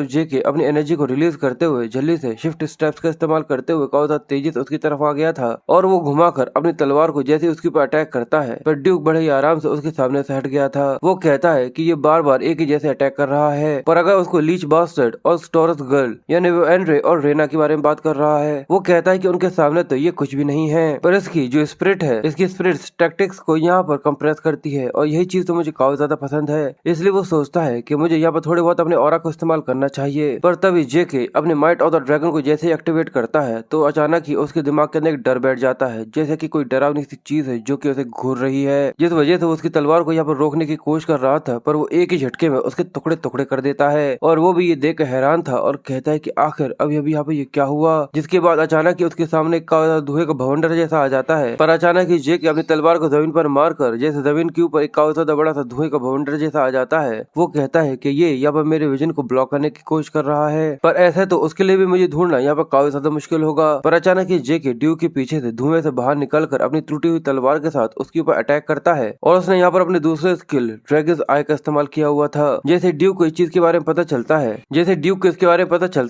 जेके अपनी एनर्जी को रिलीज करते हुए जल्दी से शिफ्ट स्टेप्स का इस्तेमाल करते हुए काफी ज्यादा तेजी से उसकी तरफ आ गया था और वो घुमाकर अपनी तलवार को जैसे उसके ऊपर अटैक करता है, पर ड्यूक बड़े ही आराम से उसके सामने से हट गया था। वो कहता है कि ये बार बार एक ही जैसे अटैक कर रहा है, पर अगर उसको लीच बास्टर्ड और स्टोरस गर्ल यानी वो एंड्रे और रेना के बारे में बात कर रहा है, वो कहता है कि उनके सामने तो ये कुछ भी नहीं है, पर इसकी जो स्पिरिट है, इसकी स्पिरिट टैक्टिक्स को यहाँ पर कंप्रेस करती है और यही चीज तो मुझे काफी ज्यादा पसंद है। इसलिए वो सोचता है कि मुझे यहाँ पर थोड़े बहुत अपने ऑरा को इस्तेमाल करना चाहिए। पर तभी जेके अपने माइट ऑफ द ड्रैगन को जैसे ही एक्टिवेट करता है तो अचानक ही उसके दिमाग के अंदर एक डर बैठ जाता है, जैसे कि कोई डरावनी सी चीज है जो कि उसे घूर रही है, जिस वजह से वो उसकी तलवार को यहाँ पर रोकने की कोशिश कर रहा था, पर वो एक ही झटके में उसके टुकड़े टुकड़े कर देता है। और वो भी ये देख कर हैरान था और कहता है कि आखिर अभी अभी यहाँ पे ये क्या हुआ। जिसके बाद अचानक ही उसके सामने धुएं का भवंडर जैसा आ जाता है, पर अचानक ही जेके अपनी तलवार को जमीन पर मारकर जैसे जमीन के ऊपर एक काफी ज्यादा बड़ा सा धुएं का बवंडर जैसा आ जाता है। वो कहता है कि ये यहाँ पर मेरे विजन को ब्लॉक करने की कोशिश कर रहा है, पर ऐसा तो उसके लिए भी मुझे ढूंढना यहाँ पर काफी ज्यादा मुश्किल होगा। पर अचानक ही जेके ड्यूक के पीछे से धुएं से बाहर निकलकर अपनी टूटी हुई तलवार के साथ उसके ऊपर अटैक करता है और उसने यहाँ पर अपने दूसरे स्किल ड्रैगन्स आई का इस्तेमाल किया हुआ था। जैसे ड्यूक को इस चीज के बारे में पता चलता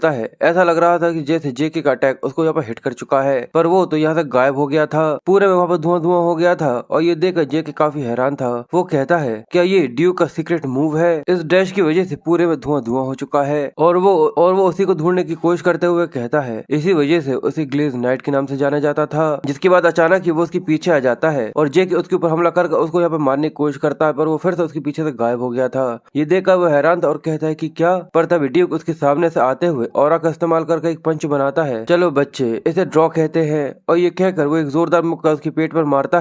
है ऐसा लग रहा था कि जैसे जेके का अटैक उसको यहाँ पर हिट कर चुका है, पर वो तो यहाँ से गायब हो गया था। पूरे में वहाँ पर धुआं धुआं हो गया था और ये देखकर जेके काफी हैरान था। वो कहता है क्या ये ड्यूक का सीक्रेट मूव है? इस डैश की वजह से पूरे में धुआं धुआं हो चुका है और वो उसी को ढूंढने की कोशिश करते हुए कहता है इसी वजह से उसे ग्लेज नाइट के नाम से जाना जाता था। जिसके बाद अचानक ही वो उसके पीछे आ जाता है और जेके उसके ऊपर हमला कर उसको यहाँ पर मारने की कोशिश करता है, पर वो फिर से उसके पीछे से गायब हो गया था। ये देखकर वो हैरान था और कहता है कि क्या, पर तभी ड्यूक उसके सामने से आते हुए ऑरा का इस्तेमाल करके एक पंच बनाता है। चलो बच्चे, इसे ड्रॉ कहते हैं। और ये कहकर वो एक जोरदार मुक्का उसके पेट पर मारता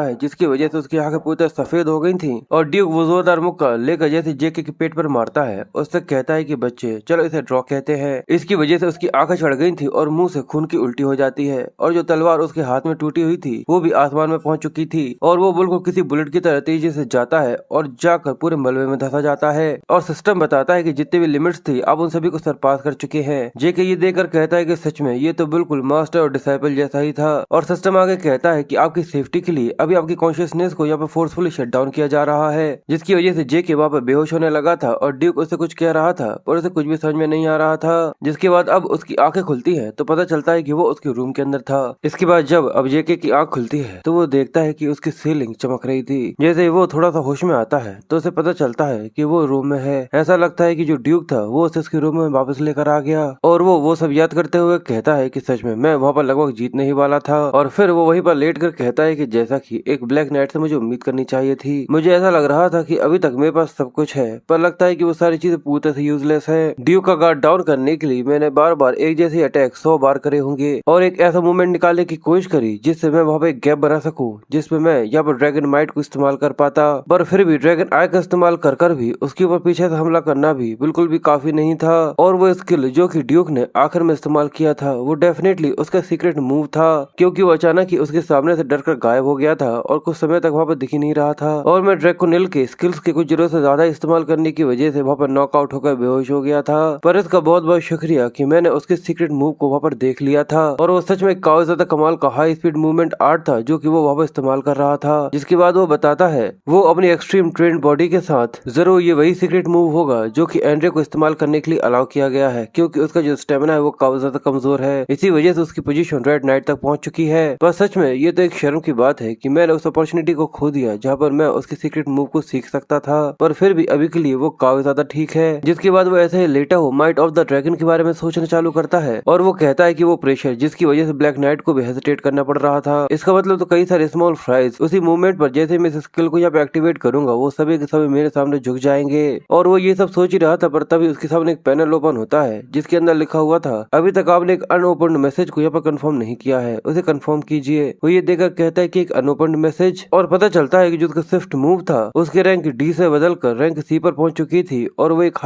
है। जिसकी वजह से उसकी आंखें पूरी तरह सफेद हो गई थी और ड्यूक वो जोरदार मुक्का लेकर जैसे जेके के पेट पर मारता है उससे कहता है कि बच्चे चलो इसे ड्रॉ कहते हैं। इसकी वजह से उसकी आंखें चढ़ गई थी और मुंह से खून की उल्टी हो जाती है और जो तलवार उसके हाथ में टूटी हुई थी वो भी आसमान में पहुंच चुकी थी और वो बिल्कुल किसी बुलेट की तरह तेजी से जाता है और जाकर पूरे मलबे में धंसा जाता है। और सिस्टम बताता है कि जितने भी लिमिट्स थी आप उन सभी को सरपास कर चुके हैं। जेके ये देखकर कहता है कि सच में ये तो बिल्कुल मास्टर और डिसाइपल जैसा ही था। और सिस्टम आगे कहता है कि आपकी सेफ्टी के लिए अभी आपकी कॉन्शियसनेस को यहाँ पर फोर्सफुली शट डाउन किया जा रहा है, जिसकी वजह से जेके वहाँ पर बेहोश होने लगा था और ड्यूक उससे कुछ कह रहा था पर उसे कुछ भी समझ में नहीं आ रहा था। जिसके बाद अब उसकी आंखें खुलती है तो पता चलता है कि वो उसके रूम के अंदर था। इसके बाद जब अब जेके की आंख खुलती है तो वो देखता है कि उसकी सीलिंग चमक रही थी। जैसे वो थोड़ा सा होश में आता है तो उसे पता चलता है कि वो रूम में है। ऐसा लगता है कि जो ड्यूक था वो उसे उसके रूम में वापस लेकर आ गया और वो सब याद करते हुए कहता है कि सच में मैं वहाँ पर लगभग जीतने ही वाला था। और फिर वो वहीं पर लेट कर कहता है कि जैसा कि एक ब्लैक नाइट से मुझे उम्मीद करनी चाहिए थी। मुझे ऐसा लग रहा था कि अभी तक मेरे पास सब कुछ है, पर लगता है कि वो सारी चीजें पूरी तरह से यूजलेस है। ड्यूक का गार्ड डाउन करने के लिए मैंने बार बार एक जैसे अटैक 100 बार करे होंगे और एक ऐसा मूवमेंट निकालने की कोशिश करी जिससे मैं वहाँ पे एक गैप बना सकूं जिसमें मैं यहाँ पर ड्रैगन माइट को इस्तेमाल कर पाता, पर फिर भी ड्रैगन आई का इस्तेमाल कर भी उसके ऊपर पीछे से हमला करना भी बिल्कुल भी काफी नहीं था। और वो स्किल जो कि ड्यूक ने आखिर में इस्तेमाल किया था वो डेफिनेटली उसका सीक्रेट मूव था, क्योंकि वो अचानक ही उसके सामने से डर कर गायब हो गया था और कुछ समय तक वहाँ पर दिख ही नहीं रहा था। और मैं ड्रैकोनिल के स्किल्स के कुछ जरूरत से ज्यादा इस्तेमाल करने की वजह से वहाँ पर नॉकआउट होकर बेहोश हो गया था। पर इसका बहुत बहुत शुक्रिया कि मैंने उसके सीक्रेट मूव को वहाँ पर देख लिया था और वो सच में काफी ज्यादा कमाल का हाई स्पीड मूवमेंट आर्ट था जो कि वो वहाँ पर इस्तेमाल कर रहा था। जिसके बाद वो बताता है वो अपनी एक्सट्रीम ट्रेन बॉडी के साथ जरूर ये वही सीक्रेट मूव होगा जो कि एंड्रे को इस्तेमाल करने के लिए अलाउ किया गया है, क्योंकि उसका जो स्टेमिना है वो काफी ज्यादा कमजोर है। इसी वजह से उसकी पोजीशन रेड नाइट तक पहुंच चुकी है। पर सच में ये तो एक शर्म की बात है कि मैंने उस अपॉर्चुनिटी को खो दिया जहाँ पर मैं उसके सीक्रेट मूव को सीख सकता था, पर फिर भी अभी के लिए वो काफी ज्यादा ठीक है। जिसके बाद वो ऐसे ही लेटा हो माइट ऑफ द ड्रैगन के बारे में सोचना चालू करता है और वो कहता है कि वो प्रेशर जिसकी वजह से ब्लैक नाइट को भी हेजिटेट करना पड़ रहा था, इसका मतलब तो कई सारे स्मॉल फ्राइज उसी मूवमेंट पर जैसे मैं इस स्किल को यहाँ पे एक्टिवेट करूंगा वो सभी के सभी मेरे सामने झुक जाएंगे। और वो ये सब सोच ही रहा था, पर तभी उसके सामने एक पैनल ओपन होता है जिसके अंदर लिखा हुआ था अभी तक आपने एक अनओपन्ड मैसेज को यहाँ पर कंफर्म नहीं किया है, उसे कंफर्म कीजिए। वो ये देखकर कहता है कि एक अनओपन्ड मैसेज, और पता चलता है कि जो उसका स्विफ्ट मूव था उसके रैंक डी से बदलकर रैंक सी पर पहुंच चुकी थी और वो एक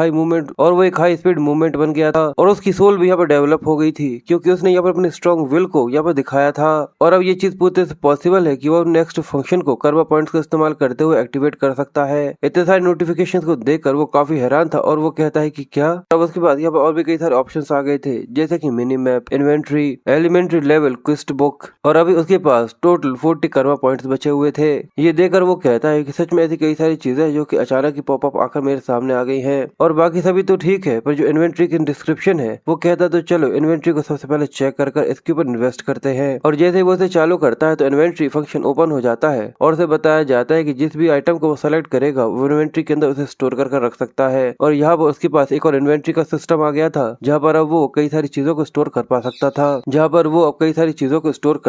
हाई स्पीड मूवमेंट बन गया था और उसकी सोल भी यहाँ पर डेवलप हो गई थी क्योंकि उसने यहाँ पर अपनी स्ट्रॉन्ग विल को यहाँ पर दिखाया था। और अब ये चीज पूरी तरह से पॉसिबल है कि वो नेक्स्ट फंक्शन को कर्मा पॉइंट्स का इस्तेमाल करते हुए एक्टिवेट कर सकता है। इतने सारे नोटिफिकेशंस को देखकर वो काफी हैरान था और वो कहता है कि क्या। अब उसके बाद यहाँ पर और भी कई सारे ऑप्शंस आ गए थे जैसे कि mini map, inventory, elementary level quest book, और अभी उसके पास टोटल 40 कर्मा पॉइंट्स बचे हुए थे। ये देखकर वो कहता है कि सच में ऐसी कई सारी चीजें जो कि अचानक ही पॉपअप आकर मेरे सामने आ गई हैं और बाकी सभी तो ठीक है, पर जो इन्वेंट्री की डिस्क्रिप्शन है वो कहता तो चलो इन्वेंट्री को सबसे पहले चेक कर इसके ऊपर इन्वेस्ट करते हैं। और जैसे वो इसे चालू करता है तो इन्वेंट्री फंक्शन ओपन हो जाता है और उसे बताया जाता है कि जिस भी आइटम को वो सेलेक्ट करेगा वो इन्वेंट्री के अंदर उसे स्टोर कर रख सकता है। और यहाँ पर उसके पास एक और इन्वेंट्री का सिस्टम आ गया था जहाँ पर अब वो कई सारी चीजों को स्टोर कर पा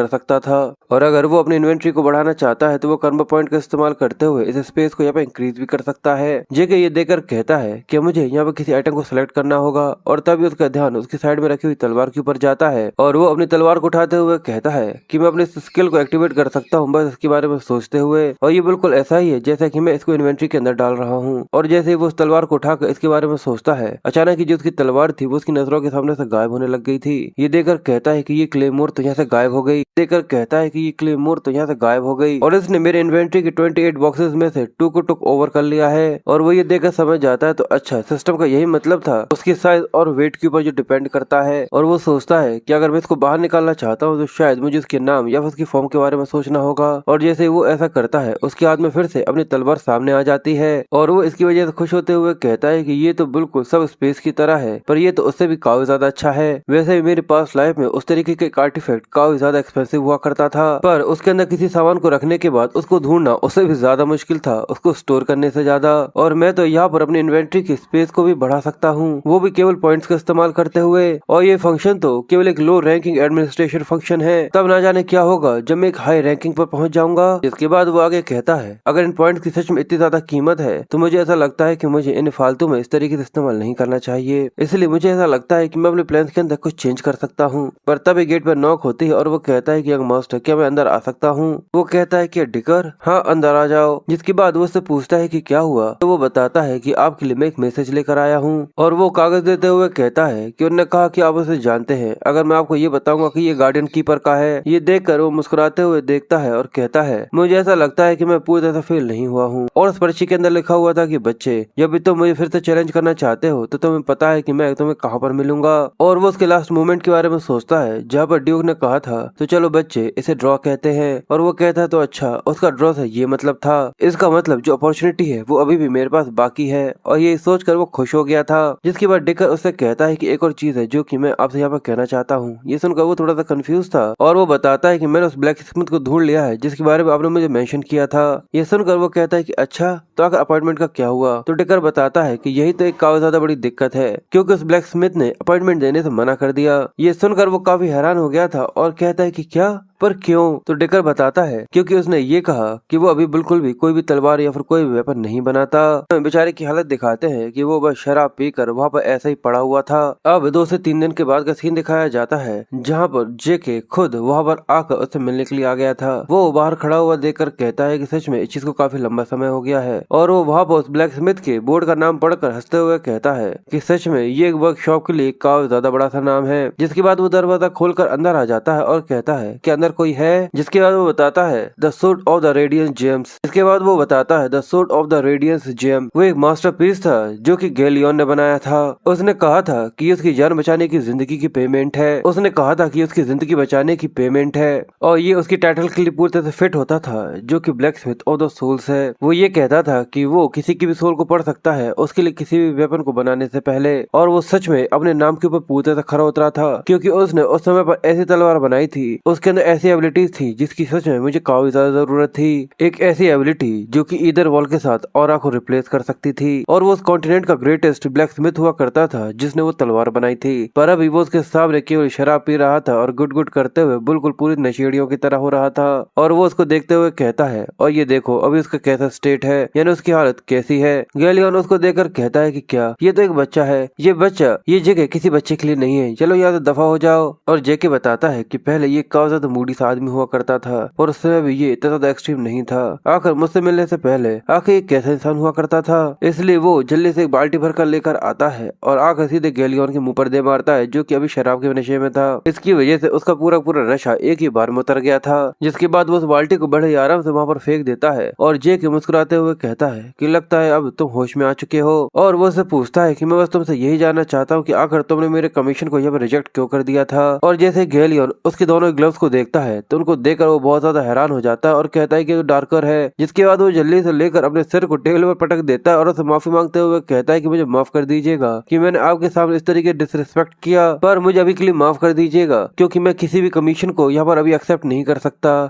सकता था। और अगर वो अपनी इन्वेंट्री को बढ़ाना चाहता है तो वो कर्मा पॉइंट का इस्तेमाल करते हुए इस स्पेस को यहाँ पे इंक्रीज भी कर सकता है। जेके ये देखकर कहता है कि मुझे यहाँ पे किसी आइटम को सिलेक्ट करना होगा और तभी उसका ध्यान उसकी साइड में रखी हुई तलवार के ऊपर जाता है और वो अपनी तलवार को उठाते हुए कहता है कि मैं अपने स्किल को एक्टिवेट कर सकता हूँ बस इसके बारे में सोचते हुए। और ये बिल्कुल ऐसा ही है जैसा कि मैं इसको इन्वेंट्री के अंदर डाल रहा हूँ। और जैसे वो उस तलवार को उठाकर इसके बारे में सोचता है अचानक ही जो उसकी तलवार थी वो उसकी नजरों के सामने से गायब होने लग गई थी। ये देखकर कहता है कि ये क्लेमोर तो यहाँ से गायब हो गई। देखकर कहता है कि ये क्लेमोर मूर तो यहाँ से गायब हो गई और इसने मेरे इन्वेंट्री के 28 बॉक्सेस में से 2 को टुक ओवर कर लिया है। और वो ये देखकर समझ जाता है तो अच्छा, सिस्टम का यही मतलब था, उसकी साइज और वेट के ऊपर जो डिपेंड करता है। और वो सोचता है कि अगर मैं इसको बाहर निकालना चाहता हूँ तो शायद मुझे उसके नाम या उसकी फॉर्म के बारे में सोचना होगा। और जैसे वो ऐसा करता है उसके हाथ में फिर से अपनी तलवार सामने आ जाती है और वो इसकी वजह से खुश होते हुए कहता है कि ये तो बिल्कुल सब स्पेस की तरह है, पर ये तो उससे भी काफी ज्यादा अच्छा है। वैसे भी मेरे पास लाइफ में उस तरीके के आर्टिफैक्ट काफी ज्यादा एक्सपेंसिव हुआ करता था, पर उसके अंदर किसी सामान को रखने के बाद उसको ढूंढना उससे भी ज्यादा मुश्किल था, उसको स्टोर करने से ज्यादा। और मैं तो यहाँ पर अपनी इन्वेंट्री की स्पेस को भी बढ़ा सकता हूँ, वो भी केवल पॉइंट्स का इस्तेमाल करते हुए। और ये फंक्शन तो केवल एक लो रैंकिंग एडमिनिस्ट्रेशन फंक्शन है, तब ना जाने क्या होगा जब मैं एक हाई रैंकिंग पर पहुंच जाऊंगा। इसके बाद वो आगे कहता है अगर इन पॉइंट्स की सच में इतनी ज्यादा कीमत है तो मुझे ऐसा लगता है कि मुझे इन फालतू में इस तरीके से इस्तेमाल नहीं करना चाहिए। इसलिए मुझे ऐसा लगता है कि मैं अपने प्लान के अंदर कुछ चेंज कर सकता हूँ। पर तभी गेट पर नॉक होती है और वो कहता है कि यंग मास्टर, क्या मैं अंदर आ सकता हूँ? वो कहता है कि डिकर, हाँ अंदर आ जाओ। जिसके बाद वो उससे पूछता है कि क्या हुआ, तो वो बताता है कि आपके लिए मैं एक मैसेज लेकर आया हूँ। और वो कागज देते हुए कहता है कि उन्होंने कहा कि आप उसे जानते हैं, अगर मैं आपको ये बताऊंगा कि ये गार्डियन कीपर का है। ये देखकर वो मुस्कुराते हुए देखता है और कहता है मुझे ऐसा लगता है कि मैं पूरी तरह से फेल नहीं हुआ हूँ। और उस पर्ची के अंदर लिखा हुआ था कि बच्चे, जब भी तुम मुझे फिर से चैलेंज करना चाहते हो तो तुम्हें पता है कि मैं तुम्हें कहाँ पर मिलूंगा। और वो उसके लास्ट मोमेंट के बारे में सोचता है जहाँ पर ड्यूक ने कहा था तो चलो बच्चे इसे ड्रॉ कहते हैं। और वो कहता है तो अच्छा, उसका ड्रॉ से ये मतलब था, इसका मतलब जो अपॉर्चुनिटी है वो अभी भी मेरे पास बाकी है। और ये सोचकर वो खुश हो गया था। जिसके बाद डिकर उससे कहता है कि एक और चीज है जो कि मैं आपसे यहाँ पर कहना चाहता हूँ। ये सुनकर वो थोड़ा सा कंफ्यूज था और वो बताता है कि मैंने उस ब्लैक स्मिथ को ढूंढ लिया है जिसके बारे में आपने मुझे मेंशन किया था। ये सुनकर वो कहता है कि अच्छा, तो आखिर अपॉइंटमेंट का क्या हुआ? तो डिकर बताता है कि यही तो एक काफी ज्यादा बड़ी दिक्कत है, क्योंकि उस ब्लैक स्मिथ ने अपॉइंटमेंट देने से मना कर दिया। ये सुनकर वो काफी हैरान हो गया था और कहता है कि क्या, पर क्यों? तो डिकर बताता है क्योंकि उसने ये कहा कि वो अभी बिल्कुल भी कोई भी तलवार या फिर कोई भी वेपन नहीं बनाता। बेचारे की हालत दिखाते हैं कि वो बस शराब पीकर वहाँ पर ऐसा ही पड़ा हुआ था। अब 2 से 3 दिन के बाद का सीन दिखाया जाता है जहाँ पर जेके खुद वहाँ पर आकर उससे मिलने के लिए आ गया था। वो बाहर खड़ा हुआ देखकर कहता है कि सच में इस चीज को काफी लंबा समय हो गया है। और वो वहाँ पर उस ब्लैक स्मिथ के बोर्ड का नाम पढ़कर हंसते हुए कहता है कि सच में ये वर्कशॉप के लिए काफी ज्यादा बड़ा सा नाम है। जिसके बाद वो दरवाजा खोलकर अंदर आ जाता है और कहता है कि कोई है। जिसके बाद वो बताता है the suit of the radiance gems. इसके बाद वो बताता है the suit of the radiance gem वो एक मास्टरपीस था जो कि गैलियन ने बनाया था। उसने कहा था कि उसकी जान बचाने की जिंदगी की पेमेंट है। उसने कहा था कि उसकी जिंदगी बचाने की पेमेंट है और ये उसकी टाइटल के लिए पूरी तरह से फिट होता था जो कि blacksmith of the souls है। वो ये कहता था कि वो किसी की भी सोल को पढ़ सकता है उसके लिए किसी भी वेपन को बनाने से पहले। और वो सच में अपने नाम के ऊपर पूरी तरह से खरा उतरा था क्योंकि उसने उस समय पर ऐसी तलवार बनाई थी, उसके अंदर ऐसी एबिलिटीज थी जिसकी सच में मुझे काफी ज्यादा जरूरत थी। एक ऐसी एबिलिटी जो कि ईदर वॉल के साथ ऑरा को रिप्लेस कर सकती थी। और वो उस कॉन्टिनेंट का ग्रेटेस्ट ब्लैक स्मिथ हुआ करता था जिसने वो तलवार बनाई थी, पर अभी वो उसके सामने केवल शराब पी रहा था और गुट गुट करते हुए बिल्कुल पूरी नशेड़ियों की तरह हो रहा था। और वो उसको देखते हुए कहता है और ये देखो अभी उसका कैसा स्टेट है, यानी उसकी हालत कैसी है। गैलियन उसको देखकर कहता है कि क्या, ये तो एक बच्चा है, ये बच्चा ये जगह किसी बच्चे के लिए नहीं है, चलो यहाँ से दफा हो जाओ। और जेके बताता है कि पहले ये काफी ज्यादा मूडी सा आदमी हुआ करता था और उस समय भी ये इतना ज्यादा एक्सट्रीम नहीं था। आखिर मुझसे मिलने से पहले आखिर ये कैसा इंसान हुआ करता था। इसलिए वो जल्दी से एक बाल्टी भर कर लेकर आता है और आकर सीधे गैलियन के मुंह पर दे मारता है जो कि अभी शराब के नशे में था। इसकी वजह से उसका पूरा पूरा नशा एक ही बार में उतर गया था। जिसके बाद वो उस बाल्टी को बड़े आराम से वहाँ पर फेंक देता है और जेके मुस्कुराते हुए कहता है कि लगता है अब तुम होश में आ चुके हो। और वो उससे पूछता है कि मैं बस तुमसे यही जानना चाहता हूँ कि आखिर तुमने मेरे कमीशन को यहाँ पर रिजेक्ट क्यों कर दिया था। और जैसे गैलियन उसके दोनों ग्लव्स को देखता है तो उनको देखकर वो बहुत ज्यादा हैरान हो जाता है और कहता है कि वो डार्कर है। जिसके बाद वो जल्दी से लेकर अपने सिर को टेबल पर पटक देता है और उसे माफी मांगते हुए कहता है कि मुझे माफ कर दीजिएगा कि मैंने आपके सामने इस तरीके डिसरिस्पेक्ट किया, पर मुझे अभी के लिए माफ कर दीजिएगा क्योंकि मैं किसी भी कमीशन को यहाँ पर अभी एक्सेप्ट नहीं कर सकता।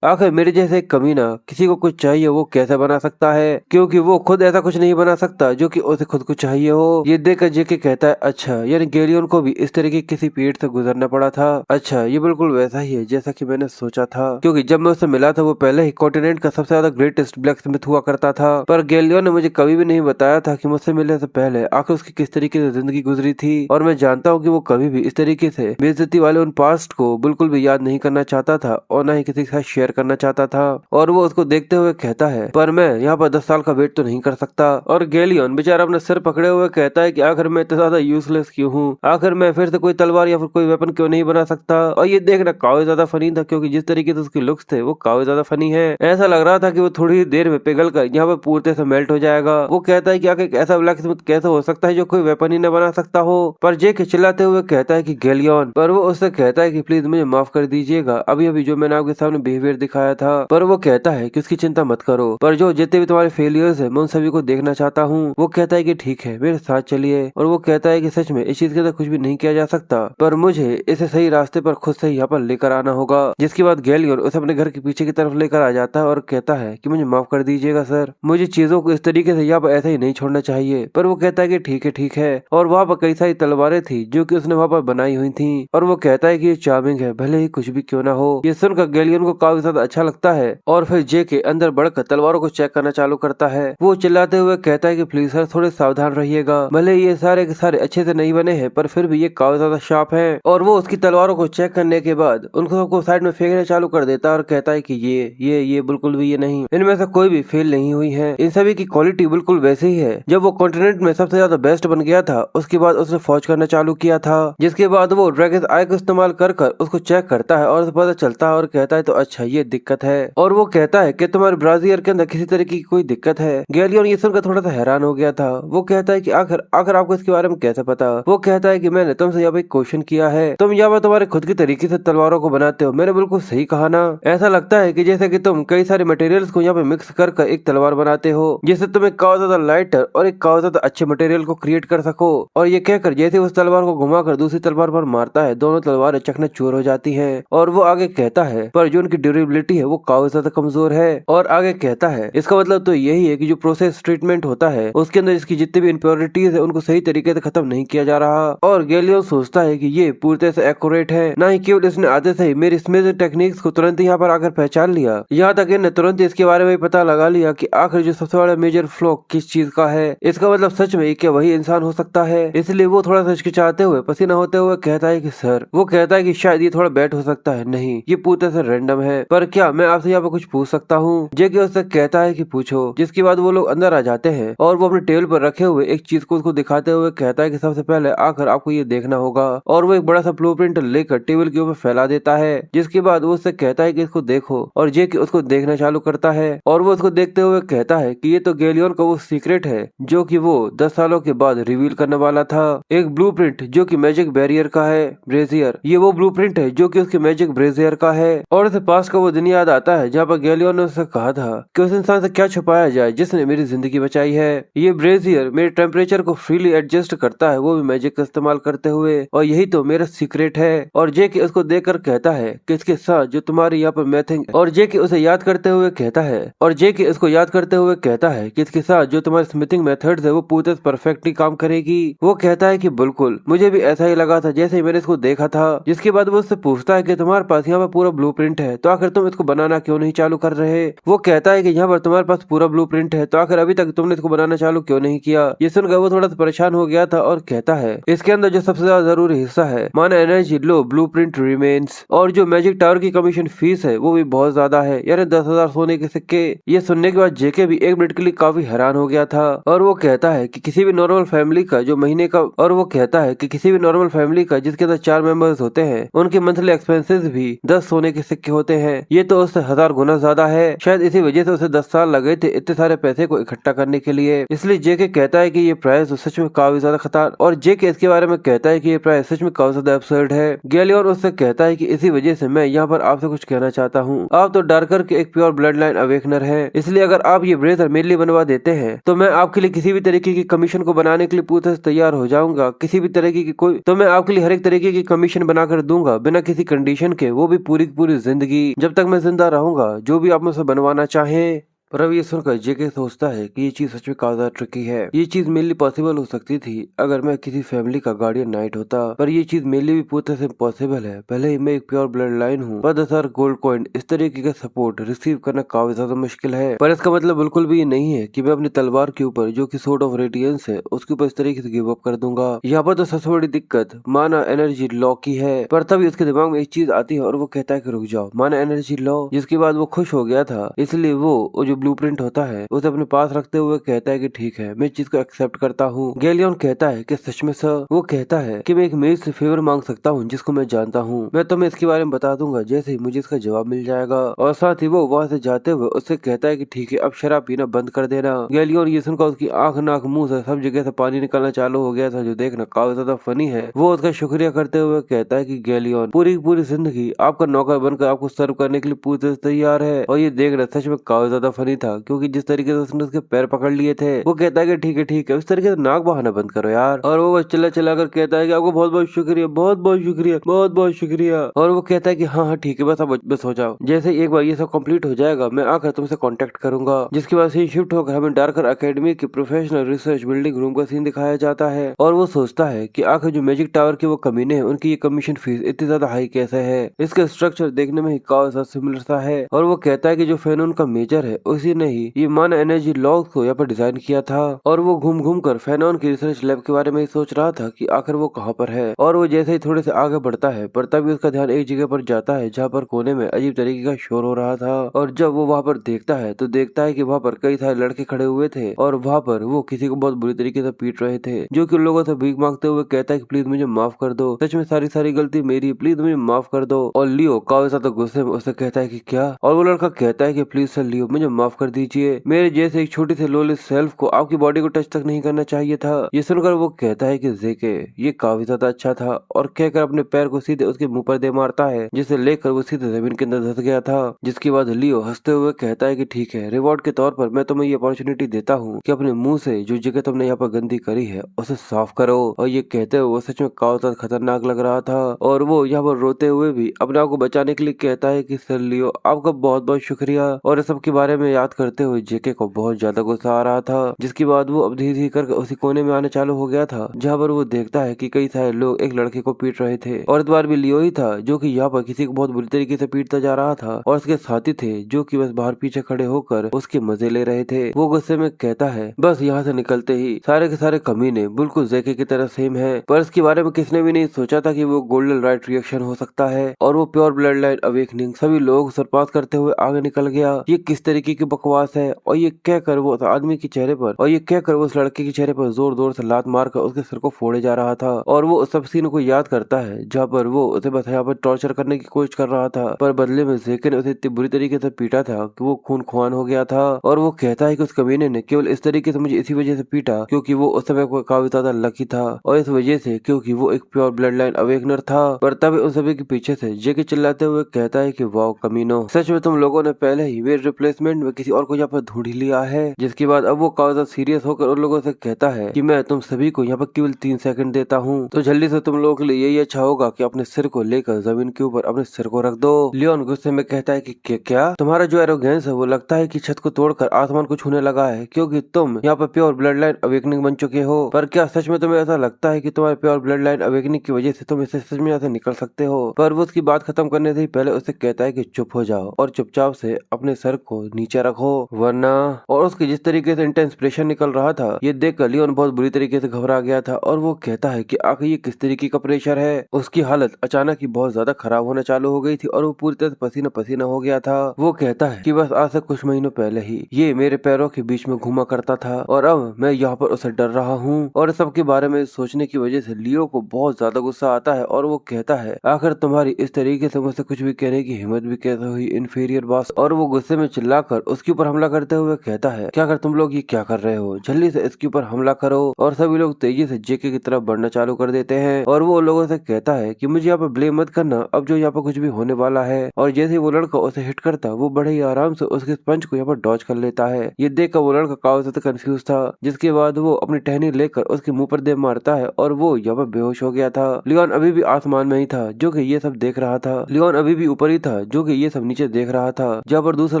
आखिर मेरे जैसे एक कमीना किसी को कुछ चाहिए वो कैसे बना सकता है, क्योंकि वो खुद ऐसा कुछ नहीं बना सकता जो कि उसे खुद को चाहिए हो। ये देखकर जेके कहता है अच्छा, यानी गैलियन को भी इस तरीके किसी पीड़ से गुजरना पड़ा था। अच्छा, ये बिल्कुल वैसा ही है जैसा कि मैंने सोचा था, क्योंकि जब मैं उससे मिला था वो पहले ही कॉन्टिनेंट का सबसे ज्यादा ग्रेटेस्ट ब्लैक स्मिथ हुआ करता था, पर गैलियन ने मुझे कभी भी नहीं बताया था कि मुझसे मिलने से पहले आखिर उसकी किस तरीके से जिंदगी गुजरी थी। और मैं जानता हूँ कि वो कभी भी इस तरीके से बेइज्जती वाले उन पास्ट को बिल्कुल भी याद नहीं करना चाहता था और न ही किसी के साथ शेयर शेयर करना चाहता था। और वो उसको देखते हुए कहता है, पर मैं यहाँ पर 10 साल का वेट तो नहीं कर सकता। और गैलियन बेचारा अपना सिर पकड़े हुए कहता है कि आखिर मैं इतना ज्यादा यूजलेस क्यों हूँ, आखिर मैं फिर से कोई तलवार या फिर कोई वेपन क्यों नहीं बना सकता। और ये देखना काफी ज्यादा फनी था, क्योंकि जिस तरीके से उसके लुक्स थे वो काफी ज्यादा फनी है। ऐसा लग रहा था कि वो थोड़ी ही देर में पिघल कर यहाँ पर पूर्णतः से मेल्ट हो जाएगा। वो कहता है कि आखिर ऐसा ब्लैकस्मिथ कैसे हो सकता है जो कोई वेपन ही न बना सकता हो। पर जेक चिल्लाते हुए कहता है कि गैलियन, पर वो उससे कहता है कि प्लीज मुझे माफ कर दीजिएगा, अभी अभी जो मैंने आपके सामने बिहेवियर दिखाया था। पर वो कहता है कि उसकी चिंता मत करो, पर जो जितने भी तुम्हारे फेलियर्स है मैं उन सभी को देखना चाहता हूँ। वो कहता है कि ठीक है मेरे साथ चलिए। और वो कहता है कि सच में इस चीज के अंदर कुछ भी नहीं किया जा सकता, पर मुझे इसे सही रास्ते पर खुद से यहाँ पर लेकर आना होगा। जिसके बाद गैलियन उसे अपने घर के पीछे की तरफ लेकर आ जाता है और कहता है कि मुझे माफ कर दीजिएगा सर, मुझे चीजों को इस तरीके से यहाँ पर ऐसे ही नहीं छोड़ना चाहिए। पर वो कहता है कि ठीक है। और वहाँ पर कई सारी तलवारें थी जो कि उसने वहाँ पर बनाई हुई थी। और वो कहता है कि ये चार्मिंग है, भले ही कुछ भी क्यों ना हो। ये सुनकर गैलियन को काफी ज्यादा अच्छा लगता है और फिर जे के अंदर बढ़कर तलवारों को चेक करना चालू करता है। वो चिल्लाते हुए कहता है कि प्लीज सर थोड़े सावधान रहिएगा, भले ये सारे के सारे अच्छे से नहीं बने हैं पर फिर भी ये काफी ज्यादा शार्प है। और वो उसकी तलवारों को चेक करने के बाद उनको सबको साइड में फेंकने चालू कर देता है और कहता है कि ये बिल्कुल भी ये नहीं, इनमें से कोई भी फेल नहीं हुई है, इन सभी की क्वालिटी बिल्कुल वैसे ही है जब वो कॉन्टिनेंट में सबसे ज्यादा बेस्ट बन गया था। उसके बाद उसने फौज करना चालू किया था, जिसके बाद वो ड्रैगन आई को इस्तेमाल कर उसको चेक करता है और उसे पता चलता है और कहता है तो अच्छा ये दिक्कत है। और वो कहता है कि तुम्हारे ब्राजीयर के अंदर किसी तरीके की कोई दिक्कत है। गैलियन ये सुनकर थोड़ा सा हैरान हो गया था। वो कहता है कि आखिर आपको इसके बारे में कैसे पता। वो कहता है कि मैंने तुमसे यहाँ पे क्वेश्चन किया है, तुम यहाँ पर तुम्हारे खुद की तरीके से तलवारों को बनाते हो, मैंने बिल्कुल सही कहा ना। ऐसा लगता है कि जैसे कि तुम कई सारे मटेरियल्स को यहाँ पे मिक्स कर एक तलवार बनाते हो, जिससे तुम एक काफी ज्यादा लाइटर और एक काफी ज्यादा अच्छे मटेरियल को क्रिएट कर सको। और ये कहकर जैसे उस तलवार को घुमाकर दूसरी तलवार पर मारता है, दोनों तलवारें चकनाचूर हो जाती हैं। और वो आगे कहता है पर जो उनकी ड्यूरेबिलिटी है वो काफी ज्यादा कमजोर है। और आगे कहता है इसका मतलब तो यही है कि जो प्रोसेस ट्रीटमेंट होता है उसके अंदर इसकी जितनी भी इम्प्योरिटीज है उनको सही तरीके से खत्म नहीं किया जा रहा। और गैलियन सोचता है कि ये पूरी तरह से एक्यूरेट है, ना ही केवल इसने आधे से ही मेरी स्मिथिंग टेक्निक्स को तुरंत यहाँ पर आकर पहचान लिया, यहाँ तक इन्हें तुरंत इसके बारे में पता लगा लिया कि आखिर जो सबसे बड़ा मेजर फ्लॉ किस चीज का है। इसका मतलब सच में क्या वही इंसान हो सकता है। इसलिए वो थोड़ा सा हिचकिचाते हुए पसीना होते हुए कहता है कि सर, वो कहता है कि शायद ये थोड़ा बैट हो सकता है, नहीं ये पूरी तरह से रैंडम है, पर क्या मैं आपसे यहाँ पे कुछ पूछ सकता हूँ। जेके उससे कहता है कि पूछो। जिसके बाद वो लोग अंदर आ जाते हैं और वो अपने टेबल पर रखे हुए एक चीज को उसको दिखाते हुए कहता है कि सबसे पहले आकर आपको ये देखना होगा। और वो एक बड़ा सा ब्लूप्रिंट लेकर टेबल के ऊपर फैला देता है। जिसके बाद वो उससे कहता है कि इसको देखो, और जेके उसको देखना चालू करता है। और वो उसको देखते हुए कहता है कि ये तो गैलियन का वो सीक्रेट है जो कि वो 10 सालों के बाद रिवील करने वाला था। एक ब्लूप्रिंट जो कि मैजिक बैरियर का है, ब्रेजियर, ये वो ब्लूप्रिंट है जो कि उसके मैजिक ब्रेजियर का है। और उसे पास का वो दिन याद आता है जहाँ पर गैलियन ने उससे कहा था कि उस इंसान से क्या छुपाया जाए जिसने मेरी जिंदगी बचाई है। ये ब्रेजियर मेरे टेम्परेचर को फ्रीली एडजस्ट करता है, वो भी मैजिक का इस्तेमाल करते हुए, और यही तो मेरा सीक्रेट है। और जेके उसको देखकर कहता है कि इसके साथ जो तुम्हारी यहाँ पर मैथिंग, और जेके उसे याद करते हुए कहता है, और जेके इसको याद करते हुए कहता है कि इसके साथ जो तुम्हारी स्मिथिंग मेथड्स है वो पूरी परफेक्टली काम करेगी। वो कहता है कि बिल्कुल, मुझे भी ऐसा ही लगा था जैसे ही मैंने इसको देखा था। जिसके बाद वो उससे पूछता है कि तुम्हारे पास यहाँ पर पूरा ब्लूप्रिंट है तो आखिर तुम इसको बनाना क्यों नहीं चालू कर रहे। वो कहता है कि यहाँ पर तुम्हारे पास पूरा ब्लूप्रिंट है तो आखिर अभी तक तुमने इसको बनाना चालू क्यों नहीं किया। ये सुनकर वो थोड़ा सा परेशान हो गया था और कहता है इसके अंदर जो सबसे ज्यादा जरूरी हिस्सा है, माना एनर्जी लो ब्लूप्रिंट रिमेन्स, और जो मैजिक टावर की कमीशन फीस है वो भी बहुत ज्यादा है, यानी 10,000 सोने के सिक्के। ये सुनने के बाद जेके भी एक मिनट के लिए काफी हैरान हो गया था। और वो कहता है कि किसी भी नॉर्मल फैमिली का जो महीने का, और वो कहता है कि किसी भी नॉर्मल फैमिली का जिसके अंदर 4 मेंबर्स होते हैं उनके मंथली एक्सपेंसेस भी 10 सोने के सिक्के होते हैं। ये तो उससे 1000 गुना ज्यादा है। शायद इसी वजह से उसे 10 साल लगे थे इतने सारे पैसे को इकट्ठा करने के लिए। इसलिए जेके कहता है कि ये प्राइस सच में काफी ज्यादा खतरनाक, और जेके इसके बारे में कहता है कि ये प्राइस सच में काफी ज्यादा एब्सर्ड है। गैलियन उससे कहता है कि इसी वजह से मैं यहाँ पर आपसे कुछ कहना चाहता हूँ। आप तो डार्कर के एक प्योर ब्लड लाइन अवेकनर है, इसलिए अगर आप ये ब्रेजर मेरे लिए बनवा देते हैं तो मैं आपके लिए किसी भी तरीके की कमीशन को बनाने के लिए पूरी तरह से तैयार हो जाऊंगा। किसी भी तरीके की कोई, तो मैं आपके लिए हर एक तरीके की कमीशन बनाकर दूंगा बिना किसी कंडीशन के, वो भी पूरी की पूरी जिंदगी, जब तक मैं जिंदा रहूंगा, जो भी आप मुझसे बनवाना चाहें। पर अब ये सुनकर जेके सोचता है कि ये चीज सच में काफी ज्यादा ट्रिकी है। ये चीज मेरे लिए पॉसिबल हो सकती थी अगर मैं किसी फैमिली का गार्डियन नाइट होता, पर ये चीज मेरे लिए भी पूरी तरह से इम्पॉसिबल है। पहले ही मैं एक प्योर ब्लड लाइन हूँ, पर 10,000 गोल्ड कॉइन इस तरीके का सपोर्ट रिसीव करना काफी ज्यादा मुश्किल है। पर इसका मतलब बिल्कुल भी ये नहीं है कि मैं अपनी तलवार के ऊपर जो कि सोर्ड ऑफ रेडियंस है उसके ऊपर इस तरीके से गिव अप कर दूंगा। यहाँ पर तो सबसे बड़ी दिक्कत माना एनर्जी लॉ की है। पर तभी उसके दिमाग में एक चीज आती है और वो कहता है कि रुक जाओ, माना एनर्जी लॉ। जिसके बाद वो खुश हो गया था, इसलिए वो जो ब्लूप्रिंट होता है उसे अपने पास रखते हुए कहता है कि ठीक है, मैं इस चीज को एक्सेप्ट करता हूँ। गैलियन कहता है कि सच में सर? वो कहता है कि मैं एक मेज से फेवर मांग सकता हूँ जिसको मैं जानता हूँ, मैं तुम्हें इसके बारे में बता दूंगा जैसे ही मुझे इसका जवाब मिल जाएगा। और साथ ही वो वहाँ से जाते हुए उससे कहता है कि ठीक है, अब शराब पीना बंद कर देना। गैलियन ये सुनकर उसकी आंख नाक मुंह से सब जगह से पानी निकलना चालू हो गया था, जो देखना काफी ज्यादा फनी है। वो उसका शुक्रिया करते हुए कहता है कि गैलियन पूरी पूरी जिंदगी आपका नौकर बनकर आपको सर्व करने के लिए पूरी तरह से तैयार है। और ये देखना सच में काफी ज्यादा फनी था, क्योंकि जिस तरीके से उसने उसके पैर पकड़ लिए थे। वो कहता है कि ठीक है, इस तरीके से नाक बहाना बंद करो यार। और वो बस चिल्ला चिल्ला कर कहता है कि आपको बहुत बहुत शुक्रिया, बहुत बहुत शुक्रिया, बहुत बहुत शुक्रिया। और वो कहता है कि हाँ ठीक है, बस अब बस हो जाओ, जैसे एक बार ये सब कंप्लीट हो जाएगा मैं आकर तुमसे कांटेक्ट करूंगा। जिसके बाद सीन शिफ्ट होकर हमें डार्कर एकेडमी की प्रोफेशनल रिसर्च बिल्डिंग रूम का सीन दिखाया जाता है। और वो सोचता है कि आखिर जो मैजिक टावर के वो कमीने हैं उनकी ये कमीशन फीस इतनी ज्यादा हाई कैसे है। इसका स्ट्रक्चर देखने में ही काफी सिमिलर सा है। और वो कहता है कि जो फेनोन का मेजर है उसी ने ही ये माना एनर्जी लॉग को यहाँ पर डिजाइन किया था। और वो घूम घूम कर फेनोन की रिसर्च लैब के बारे में ही सोच रहा था कि आखिर वो कहाँ पर है। और वो जैसे ही थोड़े से आगे बढ़ता है, पर तभी उसका ध्यान एक जगह पर जाता है जहाँ पर कोने में अजीब तरीके का शोर हो रहा था। और जब वो वहाँ पर देखता है तो देखता है कि वहाँ पर कई सारे लड़के खड़े हुए थे और वहाँ पर वो किसी को बहुत बुरी तरीके से पीट रहे थे, जो कि उन लोगों से भीख मांगते हुए कहता है कि प्लीज मुझे माफ कर दो, सच में सारी गलती मेरी, प्लीज मुझे माफ कर दो। और लियो काफी ज्यादा गुस्से में उसे कहता है कि क्या? और वो लड़का कहता है कि प्लीज सर लियो, मुझे माफ कर दीजिए, मेरे जैसे एक छोटी सी लोली सेल्फ को आपकी बॉडी को टच तक नहीं करना चाहिए था। ये सुनकर वो कहता है कि जेके ये काफी ज्यादा अच्छा था, और कहकर अपने पैर को सीधे उसके मुंह पर दे मारता है, जिसे लेकर वो सीधे जमीन के अंदर धंस गया था। जिसके बाद लियो हंसते हुए कहता है कि ठीक है, रिवॉर्ड के तौर पर मैं तुम्हें ये अपॉर्चुनिटी देता हूँ कि अपने मुंह से जो जगह तुमने यहाँ पर गंदी करी है उसे साफ करो। और ये कहते हुए वो सच में काफी ज्यादा खतरनाक लग रहा था। और वो यहाँ पर रोते हुए भी अपने आप को बचाने के लिए कहता है कि सर लियो आपका बहुत बहुत शुक्रिया। और इस सब के बारे में याद करते हुए जेके को बहुत ज्यादा गुस्सा आ रहा था। जिसके बाद वो अब धीरे धीरे करके उसी कोने में आने चालू हो गया था जहाँ पर वो देखता है कि कई सारे लोग एक लड़के को पीट रहे थे, और इस बार भी लियो ही था जो कि यहाँ पर किसी को बहुत बुरी तरीके से पीटता जा रहा था। और उसके साथी थे जो कि बस बाहर पीछे खड़े होकर उसके मजे ले रहे थे। वो गुस्से में कहता है बस यहाँ से निकलते ही सारे के सारे कमीने बिल्कुल जेके की तरह सेम है, पर इसके बारे में किसने भी नहीं सोचा था कि वो गोल्डन राइट रिएक्शन हो सकता है। और वो प्योर ब्लड लाइन अवेकनिंग सभी लोग सरपास करते हुए आगे निकल गया। ये किस तरीके की बकवास है। और ये कहकर वो उस आदमी के चेहरे पर, और ये कहकर वो उस लड़के के चेहरे पर जोर जोर से लात मारकर उसके सिर को फोड़े जा रहा था। और वो उस सब सीन को याद करता है जहाँ पर वो उसे बस यहाँ पर टॉर्चर करने की कोशिश कर रहा था, पर बदले में जेके ने उसे इतनी बुरी तरीके से पीटा था कि वो खून खुआन हो गया था। और वो कहता है कि उस कमीने ने केवल इस तरीके से मुझे इसी वजह से पीटा क्योंकि वो उस समय काफी ज्यादा लकी था, और इस वजह से क्योंकि वो एक प्योर ब्लड लाइन अवेकनर था। पर तभी उन सभी के पीछे से जेके चिल्लाते हुए कहता है कि वाओ कमीनो, सच में तुम लोगों ने पहले ही मेरे रिप्लेसमेंट में किसी और को यहाँ पर ढूंढ ही लिया है। जिसके बाद अब वो काफी ज्यादा सीरियस होकर उन लोगों से कहता है कि मैं तुम सभी को यहाँ पर केवल 3 सेकंड देता हूँ, तो जल्दी से तुम लोगों के लिए यही अच्छा होगा कि अपने सिर को लेकर जमीन के ऊपर अपने सिर को रख दो। लियोन गुस्से में कहता है कि क्या तुम्हारा जो एरोगेंस है वो लगता है कि छत को तोड़कर आसमान को छूने लगा है, क्योंकि तुम यहाँ पर प्योर ब्लड लाइन अवेकनिंग बन चुके हो। पर क्या सच में तुम्हें ऐसा लगता है कि तुम्हारे प्योर ब्लड लाइन अवेकनिंग की वजह से तुम इसे सच में यहाँ से निकल सकते हो? पर वो उसकी बात खत्म करने से ही पहले उसे कहता है कि चुप हो जाओ और चुपचाप से अपने सर को नीचे रखो वरना। और उसके जिस तरीके से इंटेंस प्रेशर निकल रहा था ये देखकर लियोन बहुत बुरी तरीके से घबरा गया था। और वो कहता है कि आखिर ये किस तरीके का प्रेशर है। उसकी हालत अचानक ही बहुत ज्यादा खराब होना चालू हो गई थी और वो पूरी तरह से पसीना पसीना हो गया था। वो कहता है कि बस आज से कुछ महीनों पहले ही ये मेरे पैरों के बीच में घुमा करता था और अब मैं यहाँ पर उसे डर रहा हूँ। और सबके बारे में सोचने की वजह से लियो को बहुत ज्यादा गुस्सा आता है और वो कहता है आखिर तुम्हारी इस तरीके से मुझसे कुछ भी कहने की हिम्मत भी कैसे हुई इन्फीरियर बॉस। और वो गुस्से में चिल्लाकर उसके ऊपर हमला करते हुए कहता है क्या कर तुम लोग ये क्या कर रहे हो, जल्दी से इसके ऊपर हमला करो। और सभी लोग तेजी से जेके की तरफ बढ़ना चालू कर देते हैं। और वो लोगों से कहता है कि मुझे यहाँ पे ब्लेम मत करना, अब जो यहाँ पर कुछ भी होने वाला है। और जैसे वो लड़का उसे हिट करता वो बड़े ही आराम से उसके पंच को यहाँ पर डॉज कर लेता है। ये देखकर वो लड़का काफी ज्यादा कंफ्यूज था। जिसके बाद वो अपनी टहनी लेकर उसके मुंह पर दे मारता है और वो यहाँ पर बेहोश हो गया था। लियोन अभी भी आसमान में ही था जो कि ये सब देख रहा था। लियोन अभी भी ऊपर ही था जो कि ये सब नीचे देख रहा था। जहाँ पर दूसरा